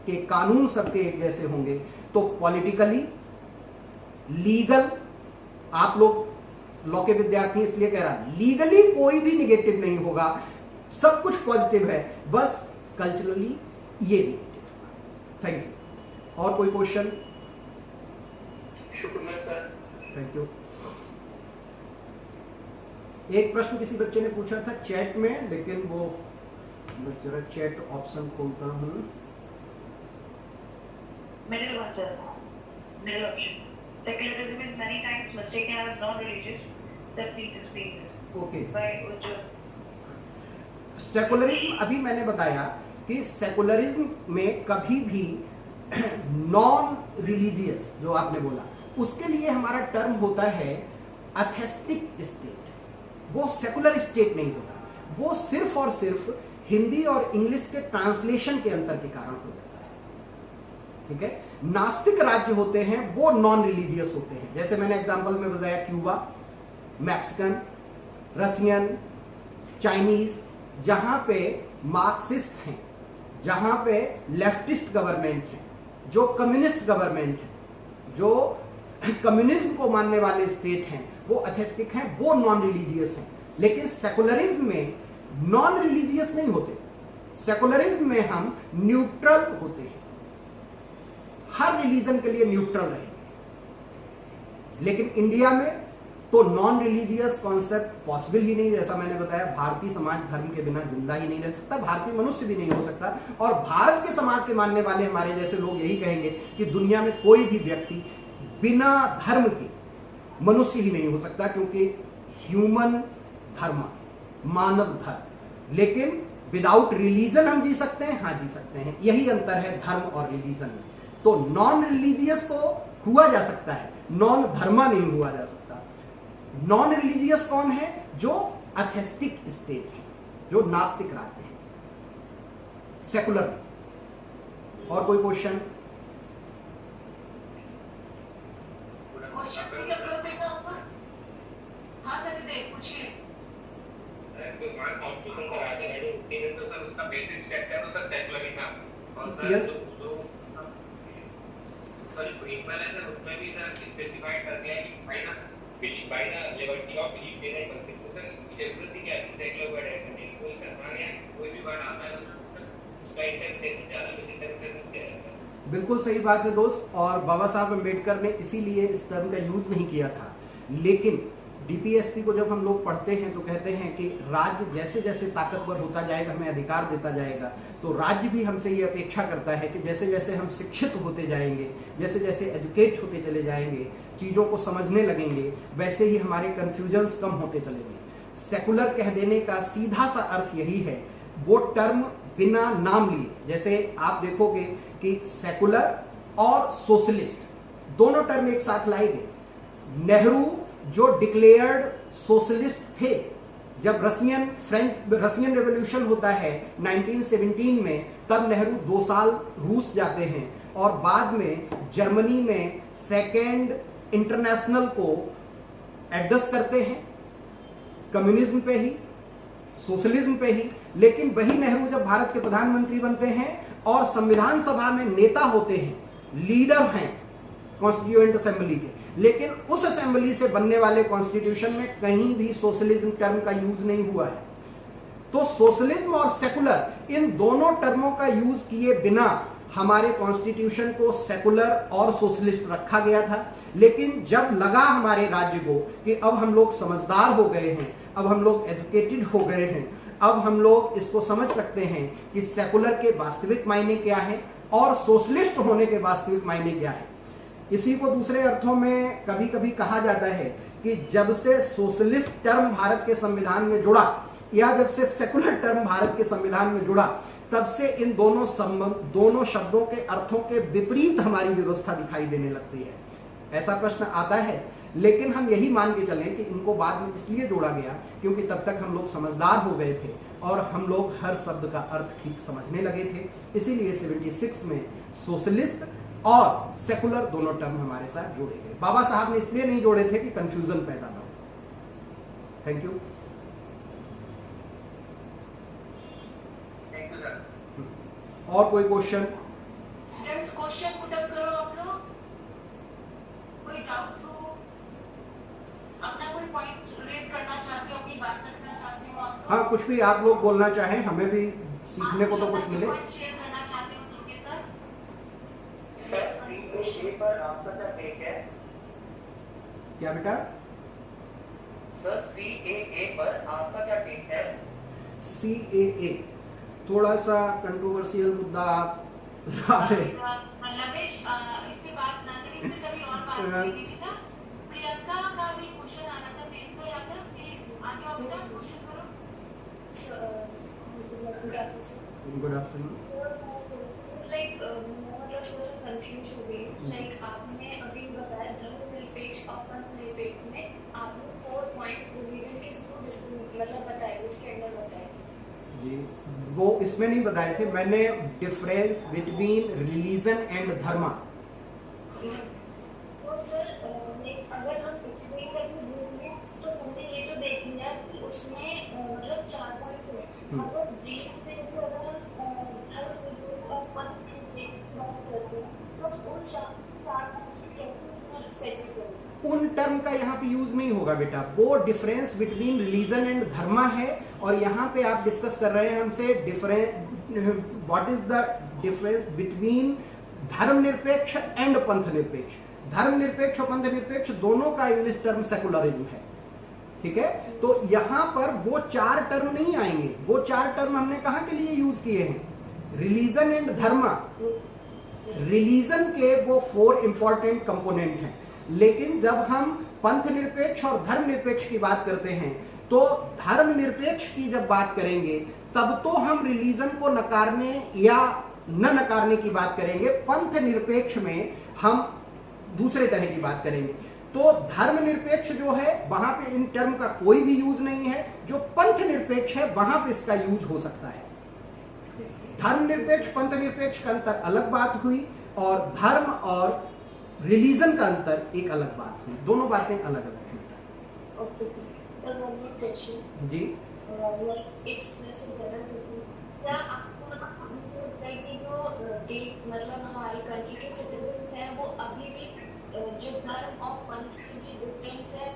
के कानून सबके एक जैसे होंगे तो पॉलिटिकली, लीगल, आप लोग लॉ के विद्यार्थी इसलिए कह रहा, लीगली कोई भी निगेटिव नहीं होगा, सब कुछ पॉजिटिव है, बस कल्चरली ये निगेटिव। Thank you. और कोई क्वेश्चन? शुक्रिया सर। Thank you. एक प्रश्न किसी बच्चे ने पूछा था चैट में, लेकिन वो मैं जरा चैट ऑप्शन खोलता हूँ। Middle one, sir. Middle option. Secularism is many times mistaken as non-religious. Sir, please explain this. Okay. By Ujjwal. Secularism, अभी मैंने बताया कि सेकुलरिज्म में कभी भी नॉन रिलीजियस, जो आपने बोला, उसके लिए हमारा टर्म होता है एथेस्टिक स्टेट। वो सेकुलर स्टेट नहीं होता, वो सिर्फ और सिर्फ हिंदी और इंग्लिश के ट्रांसलेशन के अंतर के कारण हो जाता है, ठीक है। नास्तिक राज्य होते हैं वो नॉन रिलीजियस होते हैं, जैसे मैंने एग्जांपल में बताया क्यूबा, मैक्सिकन, रशियन, चाइनीज, जहां पे मार्क्सिस्ट हैं, जहां पे लेफ्टिस्ट गवर्नमेंट है, जो कम्युनिस्ट गवर्नमेंट है, जो कम्युनिज्म को मानने वाले स्टेट हैं, वो एथेस्टिक हैं, वो नॉन रिलीजियस हैं। लेकिन सेकुलरिज्म में नॉन रिलीजियस नहीं होते, सेकुलरिज्म में हम न्यूट्रल होते हैं, हर रिलीजन के लिए न्यूट्रल रहेंगे। लेकिन इंडिया में तो नॉन रिलीजियस कॉन्सेप्ट पॉसिबल ही नहीं, जैसा मैंने बताया भारतीय समाज धर्म के बिना जिंदा ही नहीं रह सकता, भारतीय मनुष्य भी नहीं हो सकता। और भारत के समाज के मानने वाले हमारे जैसे लोग यही कहेंगे कि दुनिया में कोई भी व्यक्ति बिना धर्म के मनुष्य ही नहीं हो सकता, क्योंकि ह्यूमन धर्म, मानव धर्म, लेकिन विदाउट रिलीजन हम जी सकते हैं, हाँ जी सकते हैं। यही अंतर है धर्म और रिलीजन में। तो नॉन रिलीजियस तो हुआ जा सकता है, नॉन धर्मा नहीं हुआ जा सकता। नॉन रिलीजियस कौन है? जो एथेस्टिक स्टेट है, जो नास्तिक रहते हैं, सेकुलर। और कोई क्वेश्चन? हाँ सर, पूछिए। बिल्कुल सही बात है दोस्त, और बाबा साहब अम्बेडकर ने इसीलिए इस टर्म का यूज नहीं किया था। लेकिन डीपीएसपी को जब हम लोग पढ़ते हैं तो कहते हैं कि राज्य जैसे जैसे ताकतवर होता जाएगा, हमें अधिकार देता जाएगा, तो राज्य भी हमसे ये अपेक्षा करता है कि जैसे जैसे हम शिक्षित होते जाएंगे, जैसे जैसे एजुकेट होते चले जाएंगे, चीज़ों को समझने लगेंगे, वैसे ही हमारे कन्फ्यूजन्स कम होते चलेंगे। सेकुलर कह देने का सीधा सा अर्थ यही है, वो टर्म बिना नाम लिए, जैसे आप देखोगे कि सेकुलर और सोशलिस्ट दोनों टर्म एक साथ लाए गए। नेहरू जो डिक्लेयर्ड सोशलिस्ट थे, जब रशियन रेवोल्यूशन होता है 1917 में, तब नेहरू 2 साल रूस जाते हैं और बाद में जर्मनी में सेकेंड इंटरनेशनल को एड्रेस करते हैं, कम्युनिज्म पे ही, सोशलिज्म पे ही। लेकिन वही नेहरू जब भारत के प्रधानमंत्री बनते हैं और संविधान सभा में नेता होते हैं, लीडर हैं कॉन्स्टिट्यूएंट असेंबली के, लेकिन उस असेंबली से बनने वाले कॉन्स्टिट्यूशन में कहीं भी सोशलिज्म टर्म का यूज नहीं हुआ है। तो सोशलिज्म और सेकुलर इन दोनों टर्मों का यूज किए बिना हमारे कॉन्स्टिट्यूशन को सेकुलर और सोशलिस्ट रखा गया था। लेकिन जब लगा हमारे राज्य को कि अब हम लोग समझदार हो गए हैं, अब हम लोग एजुकेटेड हो गए हैं, अब हम लोग इसको समझ सकते हैं कि सेकुलर के वास्तविक मायने क्या है और सोशलिस्ट होने के वास्तविक मायने क्या है। इसी को दूसरे अर्थों में कभी कभी कहा जाता है कि जब से सोशलिस्ट टर्म भारत के संविधान में जुड़ा, या जब से सेकुलर टर्म भारत के संविधान में जुड़ा, तब से इन दोनों शब्दों के अर्थों के विपरीत हमारी व्यवस्था दिखाई देने लगती है। ऐसा प्रश्न आता है, लेकिन हम यही मान के चलें कि इनको बाद में इसलिए जोड़ा गया क्योंकि तब तक हम लोग समझदार हो गए थे और हम लोग हर शब्द का अर्थ ठीक समझने लगे थे। इसीलिए 76 में सोशलिस्ट और सेकुलर दोनों टर्म हमारे साथ जोड़े गए। बाबा साहब ने इसलिए नहीं जोड़े थे कि कंफ्यूजन पैदा ना हो। Thank you. और कोई question? Students question put up करो आप लोग, कोई डाउट हो, अपना कोई पॉइंट रेज करना चाहते हो, अपनी बात रखना चाहते हो आप लोग? हाँ, कुछ भी आप लोग बोलना चाहें, हमें भी सीखने को तो कुछ मिले। शेयर करना चाहते हो सबके साथ? सर CAA पर आपका क्या टेक है? क्या बेटा? सर CAA पर आपका क्या टेक है? CAA थोड़ा सा कंट्रोवर्शियल मुद्दा आप ला रहे। लवेश, इससे बात ना करें, इससे कभी और बात करेंगे बेटा। प्रियंका का भी क्वेश्चन आना था, प्रियंका यादव प्लीज आगे आओ बेटा, क्वेश्चन करो। Good afternoon. लाइक मतलब थोड़ा सा कंफ्यूज हो गई। लाइक आपने अभी बताया धर्मनिरपेक्ष और पंथनिरपेक्ष में आपने 4 पॉइंट रिलीजन के इसको मतलब बताए, उसके अंदर बताए थे जी। वो इसमें नहीं बताए थे, मैंने डिफरेंस बिटवीन रिलीजन एंड धर्मा। तो सर अगर हम पिछले कभी देखें तो हमने ये तो देख लिया कि उसमें मतलब 4 पॉइंट है। अगर ब्रीफ में तो अगर हम धर्म और पंथ की बात करते हैं तो उन 4 पॉइंट्स को कैसे सेट करें? उन टर्म का यहाँ पे यूज नहीं होगा बेटा। वो डिफरेंस बिटवीन रिलीजन एंड धर्मा है, और यहाँ पे आप डिस्कस कर रहे हैं हमसे what is the difference between धर्मनिरपेक्ष एंड पंथ निरपेक्ष। धर्मनिरपेक्ष और पंथनिरपेक्ष दोनों का इंग्लिश टर्म सेकुलरिज्म है, ठीक है। तो यहां पर वो 4 टर्म नहीं आएंगे। वो 4 टर्म हमने कहां के लिए यूज किए हैं? रिलीजन एंड धर्म। रिलीजन के वो 4 इंपॉर्टेंट कंपोनेंट हैं, लेकिन जब हम पंथ निरपेक्ष और धर्म निरपेक्ष की बात करते हैं तो धर्म निरपेक्ष की जब बात करेंगे तब तो हम रिलीजन को नकारने या न नकारने की बात करेंगे। पंथ निरपेक्ष में हम दूसरे तरह की बात करेंगे। तो धर्म निरपेक्ष जो है वहां पे इन टर्म का कोई भी यूज नहीं है। जो पंथ निरपेक्ष है वहां पे इसका यूज हो सकता है। धर्म निरपेक्ष पंथ निरपेक्ष का अंतर अलग बात हुई और धर्म और रिलीजन का अंतर एक अलग बात हुई। दोनों बातें अलग अलग हैं। जी क्या आपको लगता है कि जो मतलब हमारी कंट्री के सिटीजन हैं वो अभी भी जो धर्म और पंथ की जो डिफरेंस है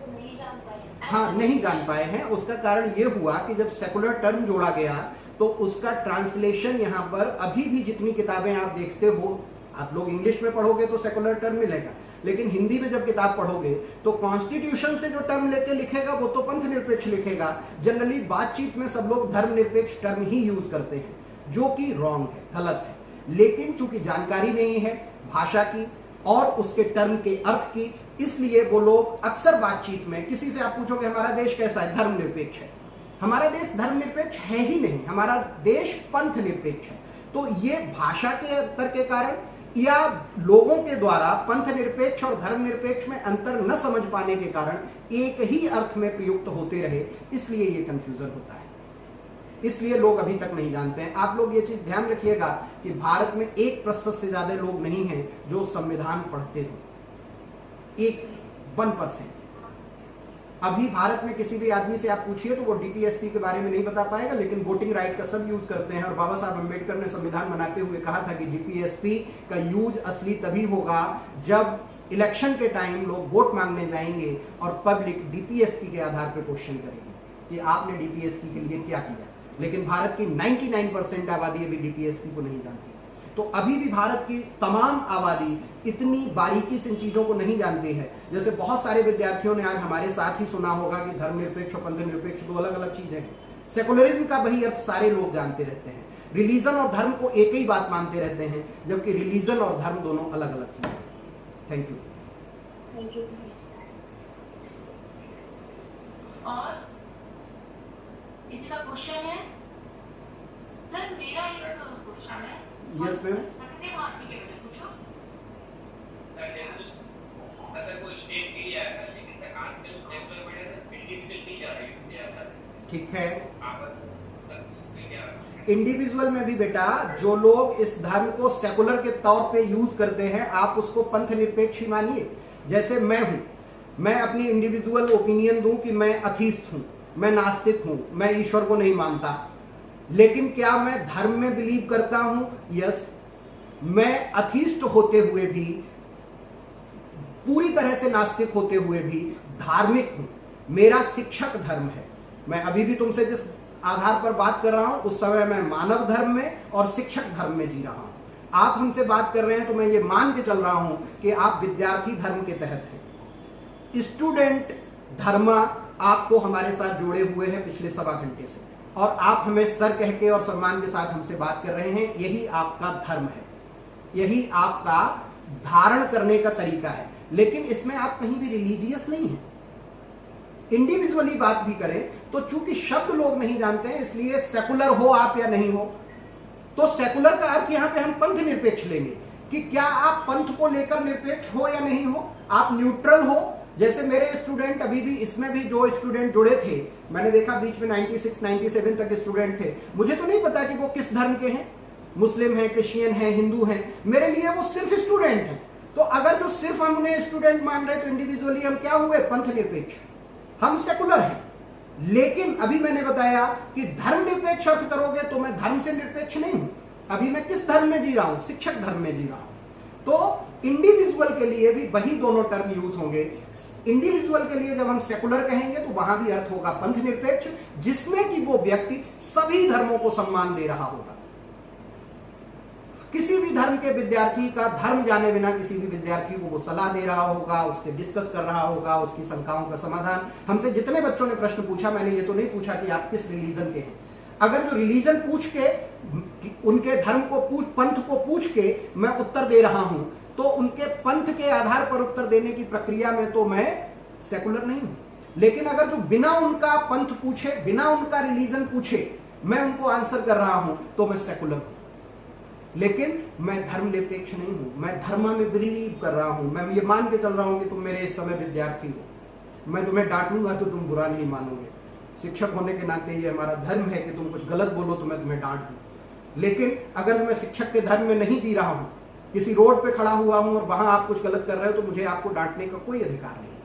वो नहीं जान पाए? हाँ, नहीं जान पाए हैं। उसका कारण ये हुआ कि जब सेकुलर टर्म जोड़ा गया तो उसका ट्रांसलेशन यहाँ पर अभी भी जितनी किताबें आप देखते हो, आप लोग इंग्लिश में पढ़ोगे तो सेकुलर टर्म मिलेगा, लेकिन हिंदी में जब किताब पढ़ोगे तो कॉन्स्टिट्यूशन से जो टर्म लेके लिखेगा वो तो पंथ निरपेक्ष लिखेगा। जनरली बातचीत में सब लोग धर्म निरपेक्ष टर्म ही यूज करते हैं, जो कि रॉन्ग है, गलत है। लेकिन चूंकि जानकारी नहीं है भाषा की और उसके टर्म के अर्थ की, इसलिए वो लोग अक्सर बातचीत में किसी से आप पूछोगे हमारा देश कैसा है, धर्म निरपेक्ष है। हमारा देश धर्म निरपेक्ष है ही नहीं, हमारा देश पंथ निरपेक्ष है। तो ये भाषा के अंतर के कारण या लोगों के द्वारा पंथ निरपेक्ष और धर्म निरपेक्ष में अंतर न समझ पाने के कारण एक ही अर्थ में प्रयुक्त होते रहे, इसलिए ये कंफ्यूजन होता है। इसलिए लोग अभी तक नहीं जानते हैं। आप लोग ये चीज ध्यान रखिएगा कि भारत में 1% से ज्यादा लोग नहीं हैं जो संविधान पढ़ते हो। 1% अभी भारत में किसी भी आदमी से आप पूछिए तो वो डीपीएसपी के बारे में नहीं बता पाएगा, लेकिन वोटिंग राइट का सब यूज करते हैं। और बाबा साहब अम्बेडकर ने संविधान बनाते हुए कहा था कि डीपीएसपी का यूज असली तभी होगा जब इलेक्शन के टाइम लोग वोट मांगने जाएंगे और पब्लिक डीपीएसपी के आधार पर क्वेश्चन करेगी कि आपने डीपीएसपी के लिए क्या किया। लेकिन भारत की 99% आबादी अभी डीपीएसपी को नहीं जानती। तो अभी भी भारत की तमाम आबादी इतनी बारीकी से इन चीजों को नहीं जानती है। जैसे बहुत सारे विद्यार्थियों ने आज हमारे साथ ही सुना होगा कि धर्मनिरपेक्ष और पंथनिरपेक्ष 2 अलग अलग चीजें हैं। सेकुलरिज्म का वही अर्थ सारे लोग जानते रहते हैं। रिलीजन और धर्म को एक ही बात मानते रहते हैं, जबकि रिलीजन और धर्म दोनों अलग अलग चीजें हैं। Thank you. और इसी का क्वेश्चन है सर, मेरा एक क्वेश्चन है। Yes ma'am. सकते हैं आप? ठीक है बेटा, पूछो। सर कोई स्टेट के लिए आया, लेकिन आजकल सेकुलर में इंडिविजुअल भी जा रही है। ठीक है, आप इंडिविजुअल में भी बेटा जो लोग इस धर्म को सेकुलर के तौर पे यूज करते हैं, आप उसको पंथ निरपेक्ष ही मानिए। जैसे मैं हूं, मैं अपनी इंडिविजुअल ओपिनियन दूं कि मैं अथीस्ट हूं, मैं नास्तिक हूं, मैं ईश्वर को नहीं मानता, लेकिन क्या मैं धर्म में बिलीव करता हूं? यस। मैं अथीस्ट होते हुए भी, पूरी तरह से नास्तिक होते हुए भी धार्मिक हूं। मेरा शिक्षक धर्म है। मैं अभी भी तुमसे जिस आधार पर बात कर रहा हूं उस समय मैं मानव धर्म में और शिक्षक धर्म में जी रहा हूं। आप हमसे बात कर रहे हैं तो मैं ये मान के चल रहा हूं कि आप विद्यार्थी धर्म के तहत हैं। स्टूडेंट धर्म आपको हमारे साथ जोड़े हुए हैं पिछले 1.25 घंटे से, और आप हमें सर कह के और सम्मान के साथ हमसे बात कर रहे हैं। यही आपका धर्म है, यही आपका धारण करने का तरीका है। लेकिन इसमें आप कहीं भी रिलीजियस नहीं है। इंडिविजुअली बात भी करें तो चूंकि शब्द लोग नहीं जानते हैं, इसलिए सेकुलर हो आप या नहीं हो, तो सेकुलर का अर्थ यहां पे हम पंथ निरपेक्ष लेंगे कि क्या आप पंथ को लेकर निरपेक्ष हो या नहीं हो, आप न्यूट्रल हो। जैसे मेरे स्टूडेंट अभी भी, इसमें भी जो स्टूडेंट जुड़े थे, मैंने देखा बीच में 96, 97 तक स्टूडेंट थे। मुझे तो नहीं पता कि वो किस धर्म के हैं, मुस्लिम हैं, क्रिश्चियन हैं, हिंदू हैं। मेरे लिए वो सिर्फ स्टूडेंट हैं। तो अगर जो सिर्फ हम उन्हें स्टूडेंट मान रहे तो इंडिविजुअली हम क्या हुए? पंथ निरपेक्ष। हम सेकुलर हैं। लेकिन अभी मैंने बताया कि धर्म निरपेक्ष अर्थ करोगे तो मैं धर्म से निरपेक्ष नहीं हूं। अभी मैं किस धर्म में जी रहा हूं? शिक्षक धर्म में जी रहा हूं। तो इंडिविजुअल के लिए भी वही दोनों टर्म यूज होंगे। इंडिविजुअल के लिए जब हम सेकुलर कहेंगे तो वहां भी अर्थ होगा पंथ निरपेक्ष, जिसमें कि वो व्यक्ति सभी धर्मों को सम्मान दे रहा होगा। किसी भी धर्म के विद्यार्थी का धर्म जाने बिना किसी भी विद्यार्थी को वो सलाह दे रहा होगा, उससे डिस्कस कर रहा होगा, उसकी शंकाओं का समाधान। हमसे जितने बच्चों ने प्रश्न पूछा, मैंने ये तो नहीं पूछा कि आप किस रिलीजन के हैं। अगर जो रिलीजन पूछ के, उनके धर्म को पंथ को पूछ के मैं उत्तर दे रहा हूं, तो उनके पंथ के आधार पर उत्तर देने की प्रक्रिया में तो मैं सेकुलर नहीं हूं। लेकिन अगर जो बिना उनका पंथ पूछे, बिना उनका रिलीजन पूछे मैं उनको आंसर कर रहा हूं, तो मैं सेकुलर हूं। लेकिन मैं धर्मनिरपेक्ष नहीं हूं, मैं धर्म में बिलीव कर रहा हूं। मैं ये मान के चल रहा हूं कि तुम मेरे इस समय विद्यार्थी हो, मैं तुम्हें डांटूंगा तो तुम बुरा नहीं मानोगे। शिक्षक होने के नाते ये हमारा धर्म है कि तुम कुछ गलत बोलो तो मैं तुम्हें डांट दूं। लेकिन अगर मैं शिक्षक के धर्म में नहीं जी रहा हूं, किसी रोड पे खड़ा हुआ हूं और वहां आप कुछ गलत कर रहे हो, तो मुझे आपको डांटने का कोई अधिकार नहीं है।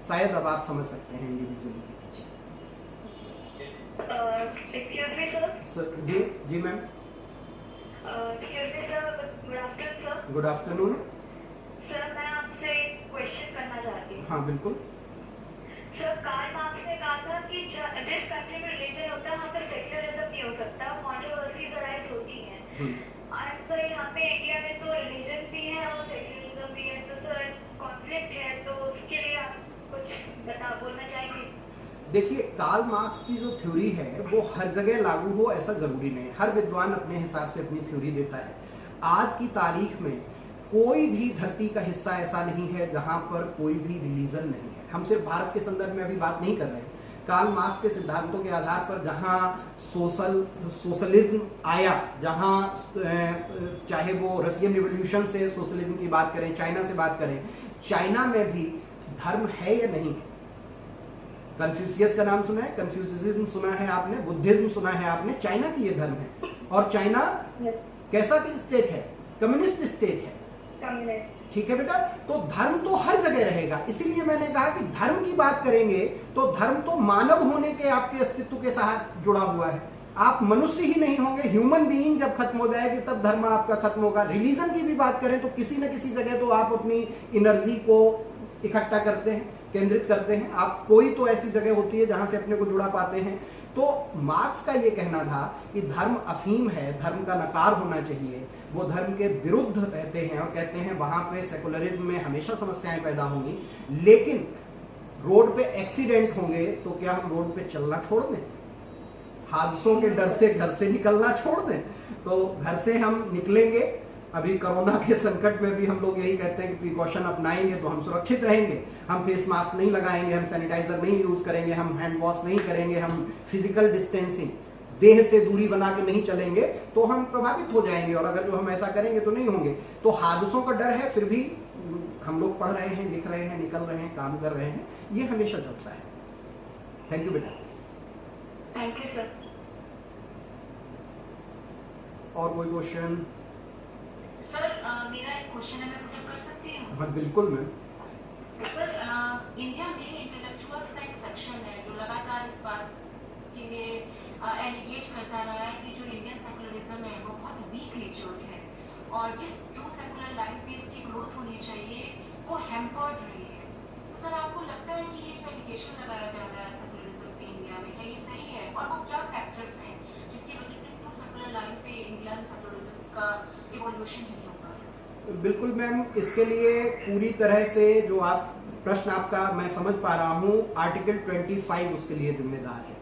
शायद अब आप समझ सकते हैं individually. Excuse me sir. Sir ji ma'am. Excuse me sir, good afternoon sir. Good afternoon sir, मैं आपसे एक क्वेश्चन करना चाहती हूँ। हाँ बिल्कुल। सर, कार्ल मार्क्स ने कहा था कि जिस कंट्री में रिलीजन होता है वहाँ पर सेक्युलरिज्म नहीं हो सकता, कंट्रोवर्सीज अराइज होती हैं। और सर यहाँ पे इंडिया में तो रिलीजन भी है और सेक्युलरिज्म भी है, तो सर कॉन्फ्लिक्ट है, तो उसके लिए आप कुछ बोलना चाहेंगे? देखिए, कार्ल मार्क्स की जो थ्योरी है वो हर जगह लागू हो ऐसा जरूरी नहीं। हर विद्वान अपने हिसाब से अपनी थ्योरी देता है। आज की तारीख में कोई भी धरती का हिस्सा ऐसा नहीं है जहां पर कोई भी रिलीजन नहीं है। हम सिर्फ भारत के संदर्भ में अभी बात नहीं कर रहे हैं। कार्ल मार्क्स के सिद्धांतों के आधार पर जहां सोशलिज्म आया, जहां चाहे वो रशियन रिवॉल्यूशन से सोशलिज्म की बात करें, चाइना से बात करें, चाइना में भी धर्म है या नहीं है। कन्फ्यूशियस का नाम सुना है, कन्फ्यूशियनिज्म सुना है आपने, बुद्धिज्म सुना है आपने। चाइना की ये धर्म है। और चाइना कैसा स्टेट है? कम्युनिस्ट स्टेट है। ठीक है बेटा, तो धर्म तो हर जगह रहेगा। इसीलिए मैंने कहा कि धर्म की बात करेंगे तो धर्म तो मानव होने के आपके अस्तित्व के साथ जुड़ा हुआ है। आप मनुष्य ही नहीं होंगे, ह्यूमन बीइंग जब खत्म हो जाएगी तब धर्म आपका खत्म होगा। रिलीजन की भी बात करें तो किसी न किसी जगह तो आप अपनी एनर्जी को इकट्ठा करते हैं, केंद्रित करते हैं। आप कोई तो ऐसी जगह होती है जहां से अपने को जुड़ा पाते हैं। तो मार्क्स का ये कहना था कि धर्म अफीम है, धर्म का नकार होना चाहिए। वो धर्म के विरुद्ध रहते हैं और कहते हैं वहां पे सेकुलरिज्म में हमेशा समस्याएं पैदा होंगी। लेकिन रोड पे एक्सीडेंट होंगे तो क्या हम रोड पे चलना छोड़ दें? हादसों के डर से घर से निकलना छोड़ दें? तो घर से हम निकलेंगे। अभी कोरोना के संकट में भी हम लोग यही कहते हैं कि प्रिकॉशन अपनाएंगे तो हम सुरक्षित रहेंगे। हम फेस मास्क नहीं लगाएंगे, हम सैनिटाइजर नहीं यूज करेंगे, हम हैंड वॉश नहीं करेंगे, हम फिजिकल डिस्टेंसिंग, देह से दूरी बना के नहीं चलेंगे, तो हम प्रभावित हो जाएंगे। और अगर जो हम ऐसा करेंगे तो नहीं होंगे। तो हादसों का डर है, फिर भी हम लोग पढ़ रहे हैं, लिख रहे हैं, निकल रहे हैं, काम कर रहे हैं। ये हमेशा चलता है। थैंक यू बेटा। Thank you sir. और कोई क्वेश्चन? सर मेरा एक क्वेश्चन है, मैं पुट कर सकती हूँ? हाँ बिल्कुल मैम। सर इंडिया में इंटेलेक्चुअल्स का एक सेक्शन है जो लगातार इस बात के लिए एलिगेट करता रहा है कि जो इंडियन सेकुलरिज्म है वो बहुत वीक नेचर्ड है और जिस ट्रू सेकुलर लाइन पे इसकी ग्रोथ होनी चाहिए वो हैम्पर्ड रही है। तो सर आपको लगता है कि ये जो एलिगेशन लगाया जा रहा है सेकुलरिज्म पे इंडिया में, क्या ये सही है? और वो क्या फैक्टर्स हैं जिसकी वजह से ट्रू सेकुलर लाइन पे इंडियन सेकुलरिज्म का इवोल्यूशन नहीं होगा? बिल्कुल मैम, इसके लिए पूरी तरह से जो आप प्रश्न आपका मैं समझ पा रहा हूँ, आर्टिकल 25 उसके लिए जिम्मेदार है।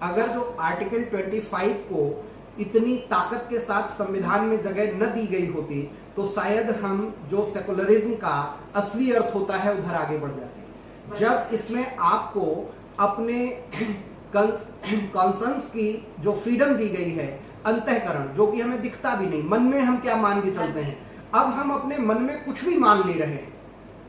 अगर जो आर्टिकल 25 को इतनी ताकत के साथ संविधान में जगह न दी गई होती तो शायद हम जो सेकुलरिज्म का असली अर्थ होता है उधर आगे बढ़ जाते। जब इसमें आपको अपने कॉन्सेंस की जो फ्रीडम दी गई है, अंतःकरण, जो कि हमें दिखता भी नहीं, मन में हम क्या मान के चलते हैं, अब हम अपने मन में कुछ भी मान ले रहे हैं।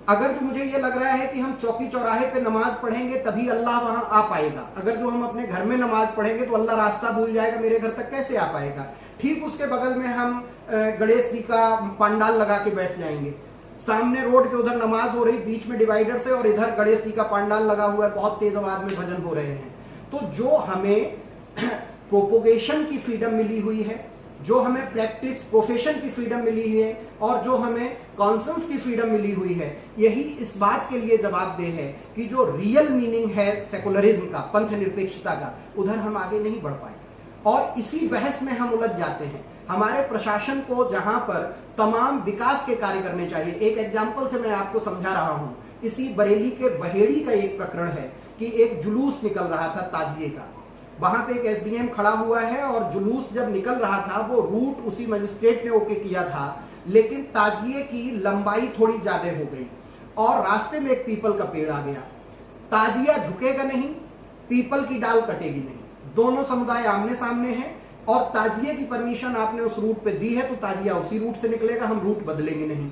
अगर जो मुझे ये लग रहा है कि हम चौकी चौराहे पे नमाज पढ़ेंगे तभी अल्लाह वहां आ पाएगा, अगर जो हम अपने घर में नमाज पढ़ेंगे तो अल्लाह रास्ता भूल जाएगा, मेरे घर तक कैसे आ पाएगा। ठीक उसके बगल में हम गणेश जी का पंडाल लगा के बैठ जाएंगे। सामने रोड के उधर नमाज हो रही, बीच में डिवाइडर से, और इधर गणेश जी का पंडाल लगा हुआ है, बहुत तेज आवाज में भजन हो रहे हैं। तो जो हमें प्रोपोगेशन की फ्रीडम मिली हुई है, जो हमें प्रैक्टिस प्रोफेशन की फ्रीडम मिली है, और जो हमें कॉन्सेंस की फ्रीडम मिली हुई है, यही इस बात के लिए जवाबदेह है कि जो रियल मीनिंग है सेकुलरिज्म का, पंथ निरपेक्षता का, उधर हम आगे नहीं बढ़ पाए और इसी बहस में हम उलझ जाते हैं। हमारे प्रशासन को जहां पर तमाम विकास के कार्य करने चाहिए। एक एग्जाम्पल से मैं आपको समझा रहा हूं, इसी बरेली के बहेड़ी का एक प्रकरण है कि एक जुलूस निकल रहा था ताजिए का, वहां पे एक एसडीएम खड़ा हुआ है और जुलूस जब निकल रहा था वो रूट उसी मजिस्ट्रेट ने ओके किया था, लेकिन ताजिए की लंबाई थोड़ी ज्यादा हो गई और रास्ते में एक पीपल का पेड़ आ गया। ताजिया झुकेगा नहीं, पीपल की डाल कटेगी नहीं, दोनों समुदाय आमने सामने हैं और ताजिए की परमिशन आपने उस रूट पे दी है तो ताजिया उसी रूट से निकलेगा, हम रूट बदलेंगे नहीं,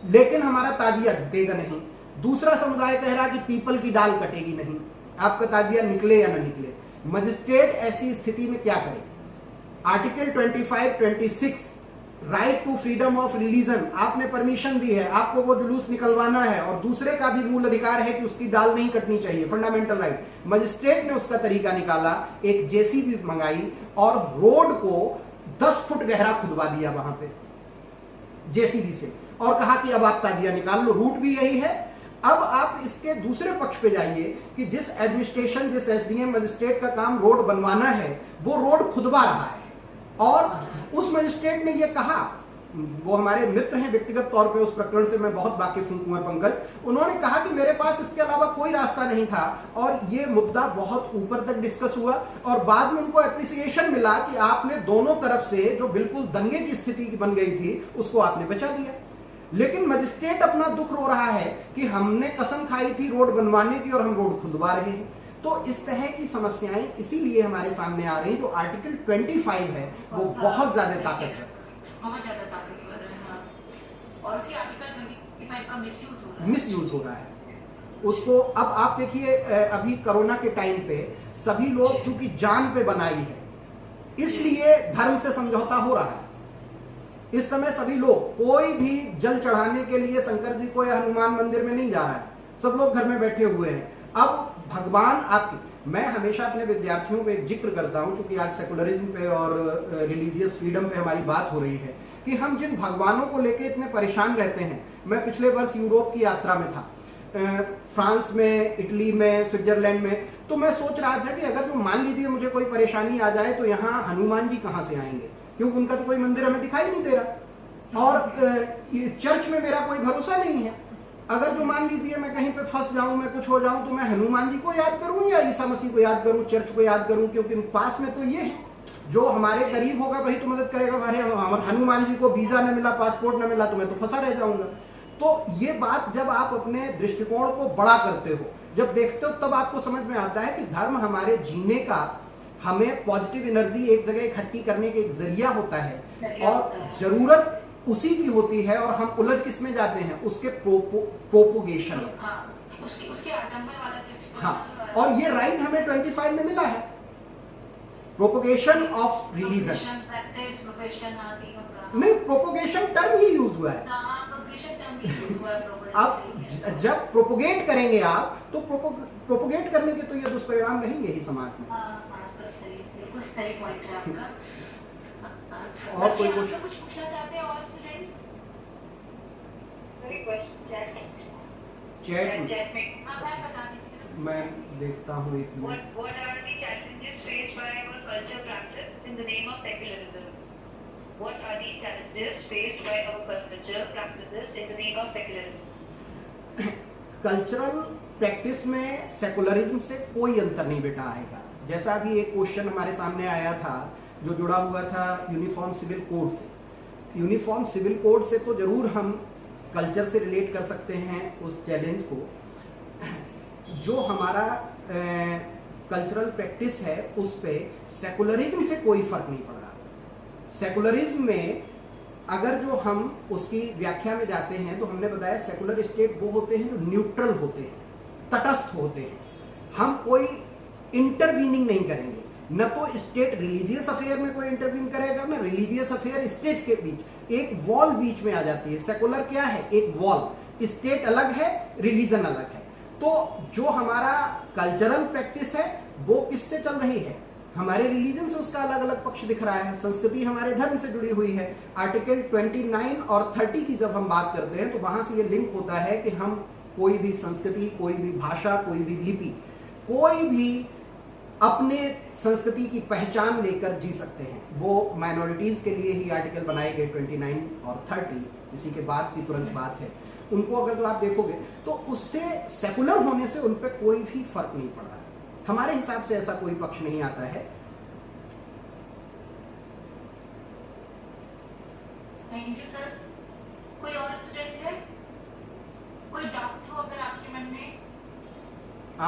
लेकिन हमारा ताजिया झुकेगा नहीं। दूसरा समुदाय कह रहा कि पीपल की डाल कटेगी नहीं, आपका ताजिया निकले या ना निकले। मजिस्ट्रेट ऐसी स्थिति में क्या करे? Article 25-26 right to freedom of religion, आपने परमिशन दी है, आपको वो जुलूस निकलवाना है और दूसरे का भी मूल अधिकार है कि उसकी डाल नहीं कटनी चाहिए, फंडामेंटल राइट। मजिस्ट्रेट ने उसका तरीका निकाला, एक जेसीबी मंगाई और रोड को 10 फुट गहरा खुदवा दिया वहां पे जेसीबी से और कहा कि अब आप ताजिया निकाल लो, रूट भी यही है। अब आप इसके दूसरे पक्ष पे जाइए कि जिस एडमिनिस्ट्रेशन, जिस एसडीएम मजिस्ट्रेट का काम रोड बनवाना है, वो रोड खुदवा रहा है और उस मजिस्ट्रेट ने ये कहा, वो हमारे मित्र हैं व्यक्तिगत तौर पे, उस प्रकरण से मैं बहुत वाकिफ हूं कुंवर पंकज, उन्होंने कहा कि मेरे पास इसके अलावा कोई रास्ता नहीं था और ये मुद्दा बहुत ऊपर तक डिस्कस हुआ और बाद में उनको एप्रिसिएशन मिला कि आपने दोनों तरफ से जो बिल्कुल दंगे की स्थिति बन गई थी उसको आपने बचा दिया। लेकिन मजिस्ट्रेट अपना दुख रो रहा है कि हमने कसम खाई थी रोड बनवाने की और हम रोड खुदवा रहे हैं। तो इस तरह की समस्याएं इसीलिए हमारे सामने आ रही, जो आर्टिकल 25 है वो बहुत ज्यादा ताकतवर है और उसी आर्टिकल 25 का मिसयूज हो रहा है उसको। अब आप देखिए अभी कोरोना के टाइम पे सभी लोग चूंकि जान पे बनाई है इसलिए धर्म से समझौता हो रहा है। इस समय सभी लोग, कोई भी जल चढ़ाने के लिए शंकर जी को या हनुमान मंदिर में नहीं जा रहा है, सब लोग घर में बैठे हुए हैं। अब भगवान आपकी, मैं हमेशा अपने विद्यार्थियों को एक जिक्र करता हूं, क्योंकि आज सेकुलरिज्म पे और रिलीजियस फ्रीडम पे हमारी बात हो रही है, कि हम जिन भगवानों को लेके इतने परेशान रहते हैं। मैं पिछले वर्ष यूरोप की यात्रा में था, फ्रांस में, इटली में, स्विट्जरलैंड में, तो मैं सोच रहा था कि अगर जो मान लीजिए मुझे कोई परेशानी आ जाए तो यहाँ हनुमान जी कहाँ से आएंगे, क्योंकि उनका तो कोई मंदिर हमें दिखाई नहीं दे रहा और चर्च में मेरा कोई भरोसा नहीं है। अगर जो मान लीजिए मैं कहीं पे फंस जाऊं, मैं कुछ हो जाऊं, तो मैं हनुमान जी को याद करूं या ईसा मसीह को याद करूं, चर्च को याद करूं, क्योंकि पास में तो ये है, जो हमारे करीब होगा वही तो मदद करेगा। हमारे हनुमान जी को वीजा न मिला, पासपोर्ट न मिला तो मैं तो फंसा रह जाऊंगा। तो ये बात जब आप अपने दृष्टिकोण को बड़ा करते हो, जब देखते हो, तब आपको समझ में आता है कि धर्म हमारे जीने का, हमें पॉजिटिव एनर्जी एक जगह इकट्ठी करने का एक जरिया होता है और जरूरत उसी की होती है और हम उलझ किस में जाते हैं, उसके प्रोपोगेशन में। उसके आडंबर वाला हाँ, और ये राइट हमें 25 में मिला है, प्रोपोगेशन ऑफ रिलीजन। नहीं, प्रोपोगेशन टर्म ही यूज हुआ है। अब जब प्रोपोगेट करेंगे आप तो प्रोपोगेट करने के तो ये दुष्परिणाम रहेंगे ही समाज में। सही पॉइंट है आपका। और कोई कुछ पूछना चाहते हैं और स्टूडेंट्स? चैट में हाँ, मैं बता दीजिए। मैं देखता हूँ एक minute. What are the challenges faced by our culture practice in the name of secularism? What are the challenges faced by our culture practices in the name of secularism? Cultural practice में secularism से कोई अंतर नहीं बेटा आएगा। जैसा अभी एक क्वेश्चन हमारे सामने आया था जो जुड़ा हुआ था यूनिफॉर्म सिविल कोड से। यूनिफॉर्म सिविल कोड से तो जरूर हम कल्चर से रिलेट कर सकते हैं उस चैलेंज को। जो हमारा कल्चरल प्रैक्टिस है उस पे सेकुलरिज्म से कोई फर्क नहीं पड़ रहा। सेकुलरिज्म में अगर जो हम उसकी व्याख्या में जाते हैं तो हमने बताया सेकुलर स्टेट वो होते हैं जो न्यूट्रल होते हैं, तटस्थ होते हैं। हम कोई इंटरवीनिंग नहीं करेंगे, न तो स्टेट रिलीजियस अफेयर में कोई इंटरवीन करेगा, न रिलीजियस अफेयर स्टेट के बीच। एक वॉल बीच में आ जाती है। सेकुलर क्या है? एक वॉल। स्टेट अलग है, रिलीजन अलग है। तो जो हमारा कल्चरल प्रैक्टिस है वो किससे चल रही है? हमारे रिलीजन से उसका अलग अलग पक्ष दिख रहा है। संस्कृति हमारे धर्म से जुड़ी हुई है। आर्टिकल 29 और 30 की जब हम बात करते हैं तो वहां से ये लिंक होता है कि हम कोई भी संस्कृति, कोई भी भाषा, कोई भी लिपि, कोई भी अपने संस्कृति की पहचान लेकर जी सकते हैं। वो माइनॉरिटीज़ के लिए ही आर्टिकल बनाए गए 29 और 30, इसी के बाद की तुरंत बात है। उनको अगर तो आप देखोगे तो उससे सेकुलर होने से उन पर कोई भी फर्क नहीं पड़ रहा है। हमारे हिसाब से ऐसा कोई पक्ष नहीं आता है। Thank you sir. कोई और स्टूडेंट है? कोई डाउट हो अगर आपके मन में?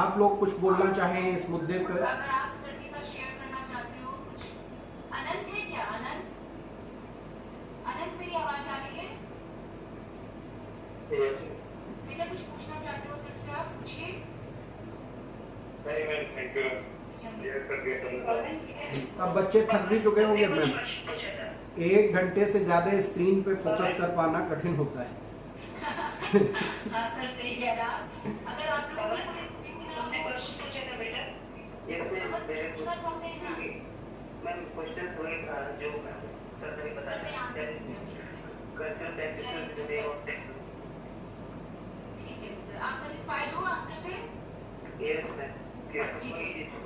आप लोग कुछ बोलना चाहें इस मुद्दे पर? अगर आप सर के साथ शेयर करना चाहते हो कुछ। अनंत है क्या? अनंत, अनंत मेरी आवाज आ रही है? बेटा कुछ पूछना चाहते हो सर से, आप पूछिए। नहीं मैम, थैंक यू। अब बच्चे थक भी चुके होंगे मैम, 1 घंटे से ज्यादा स्क्रीन पे फोकस कर पाना कठिन होता है। हाँ सर सही कह रहा। अगर आप लोग तुमने क्वेश्चन पूछा था बेटा? पूछना चाहते हैं ना? मैम क्वेश्चन वही था जो सर ने बताया, cultural practices day of technology. ठीक है, आप सेटिस्फाइड हो आंसर से? यस मैम,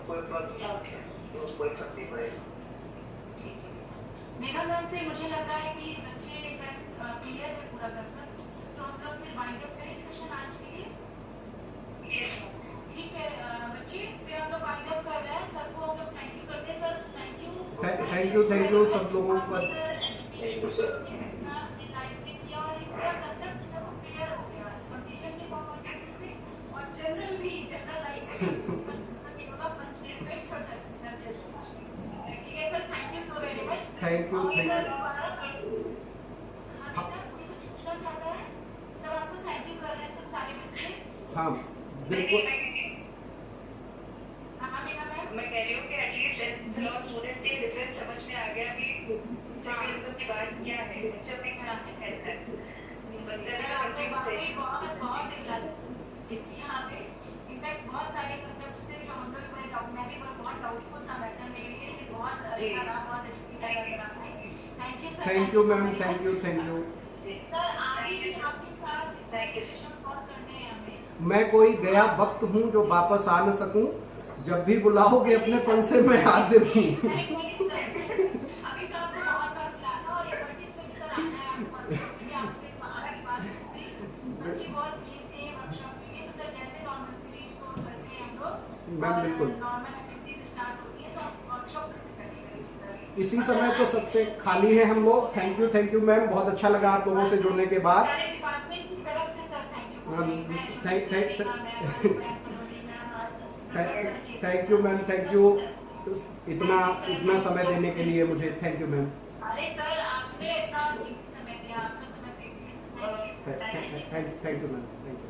कोई प्रॉब्लम तो कोई फर्क नहीं पड़ेगा। ठीक है मेघा मैम, फिर मुझे लग रहा है कि बच्चे क्लियर है पूरा कंसेप्ट, तो हम लोग फिर वाइंड अप करें सेशन आज के लिए। यस ठीक है बच्चे, फिर हम लोग वाइंड अप कर रहे हैं। सर को हम लोग थैंक यू करते हैं। सर थैंक यू सब लोगों का। Thank you sir. इनलाइटनिंग किया और एक पूरा कंसेप्ट सब क्लियर हो गया कंडीशन के कॉन्टेक्ट से, और जनरल भी जनरल लाइफ में सभी होगा परफेक्ट और ठीक है sir. Thank you so very much. Thank you. हाँ बेटा, कोई कुछ पूछना चाहता है? सर आपको थैंक यू कर रहे हैं सब सारे बच्चे। हाँ बिल्कुल। हाँ मेघा मैम, मैं कह रही हूँ कि एटलीस्ट लॉ स्टूडेंट के डिफरेंस समझ में आ गया कि सेक्युलरिज्म की बात क्या है, जब भी क्या है। सर आपने वाकई बहुत बहुत यहाँ पे इनफैक्ट बहुत सारे कंसेप्ट से जो हम लोग बड़े डाउट, मैं भी बहुत डाउटफुल था बैठने मेरे लिए, लेकिन बहुत अच्छा रहा, बहुत एजुकेटेड लगा आपने। Thank you sir. Thank you ma'am, thank you. Sir आगे भी आपके साथ सेशन कॉल करने हैं हमें। मैं कोई गया वक्त हूँ जो वापस आ न सकूं, जब भी बुलाओगे अपने पन से मैं हाजिर हूँ। अभी तो आपको बहुत बार बुलाना और इमरजेंसी में भी सर आना है आपको, क्योंकि आपसे आगे बात होती है। बच्चे बहुत कीन थे वर्कशॉप के लिए, तो सर जैसे नॉर्मल सीरीज को करते हैं हम लोग, मैम बिल्कुल नॉर्मल एक्टिविटीज स्टार्ट होती है तो आप वर्कशॉप से करेंगे सर। इसी समय तो सबसे खाली है हम लोग। थैंक यू मैम, बहुत अच्छा लगा आप लोगों से जुड़ने के बाद। सारे डिपार्टमेंट की तरफ से sir thank you. Thank you ma'am, thank you. इतना समय देने के लिए मुझे थैंक यू मैम। अरे सर आपने इतना समय दिया, आपका समय thank you ma'am, thank you.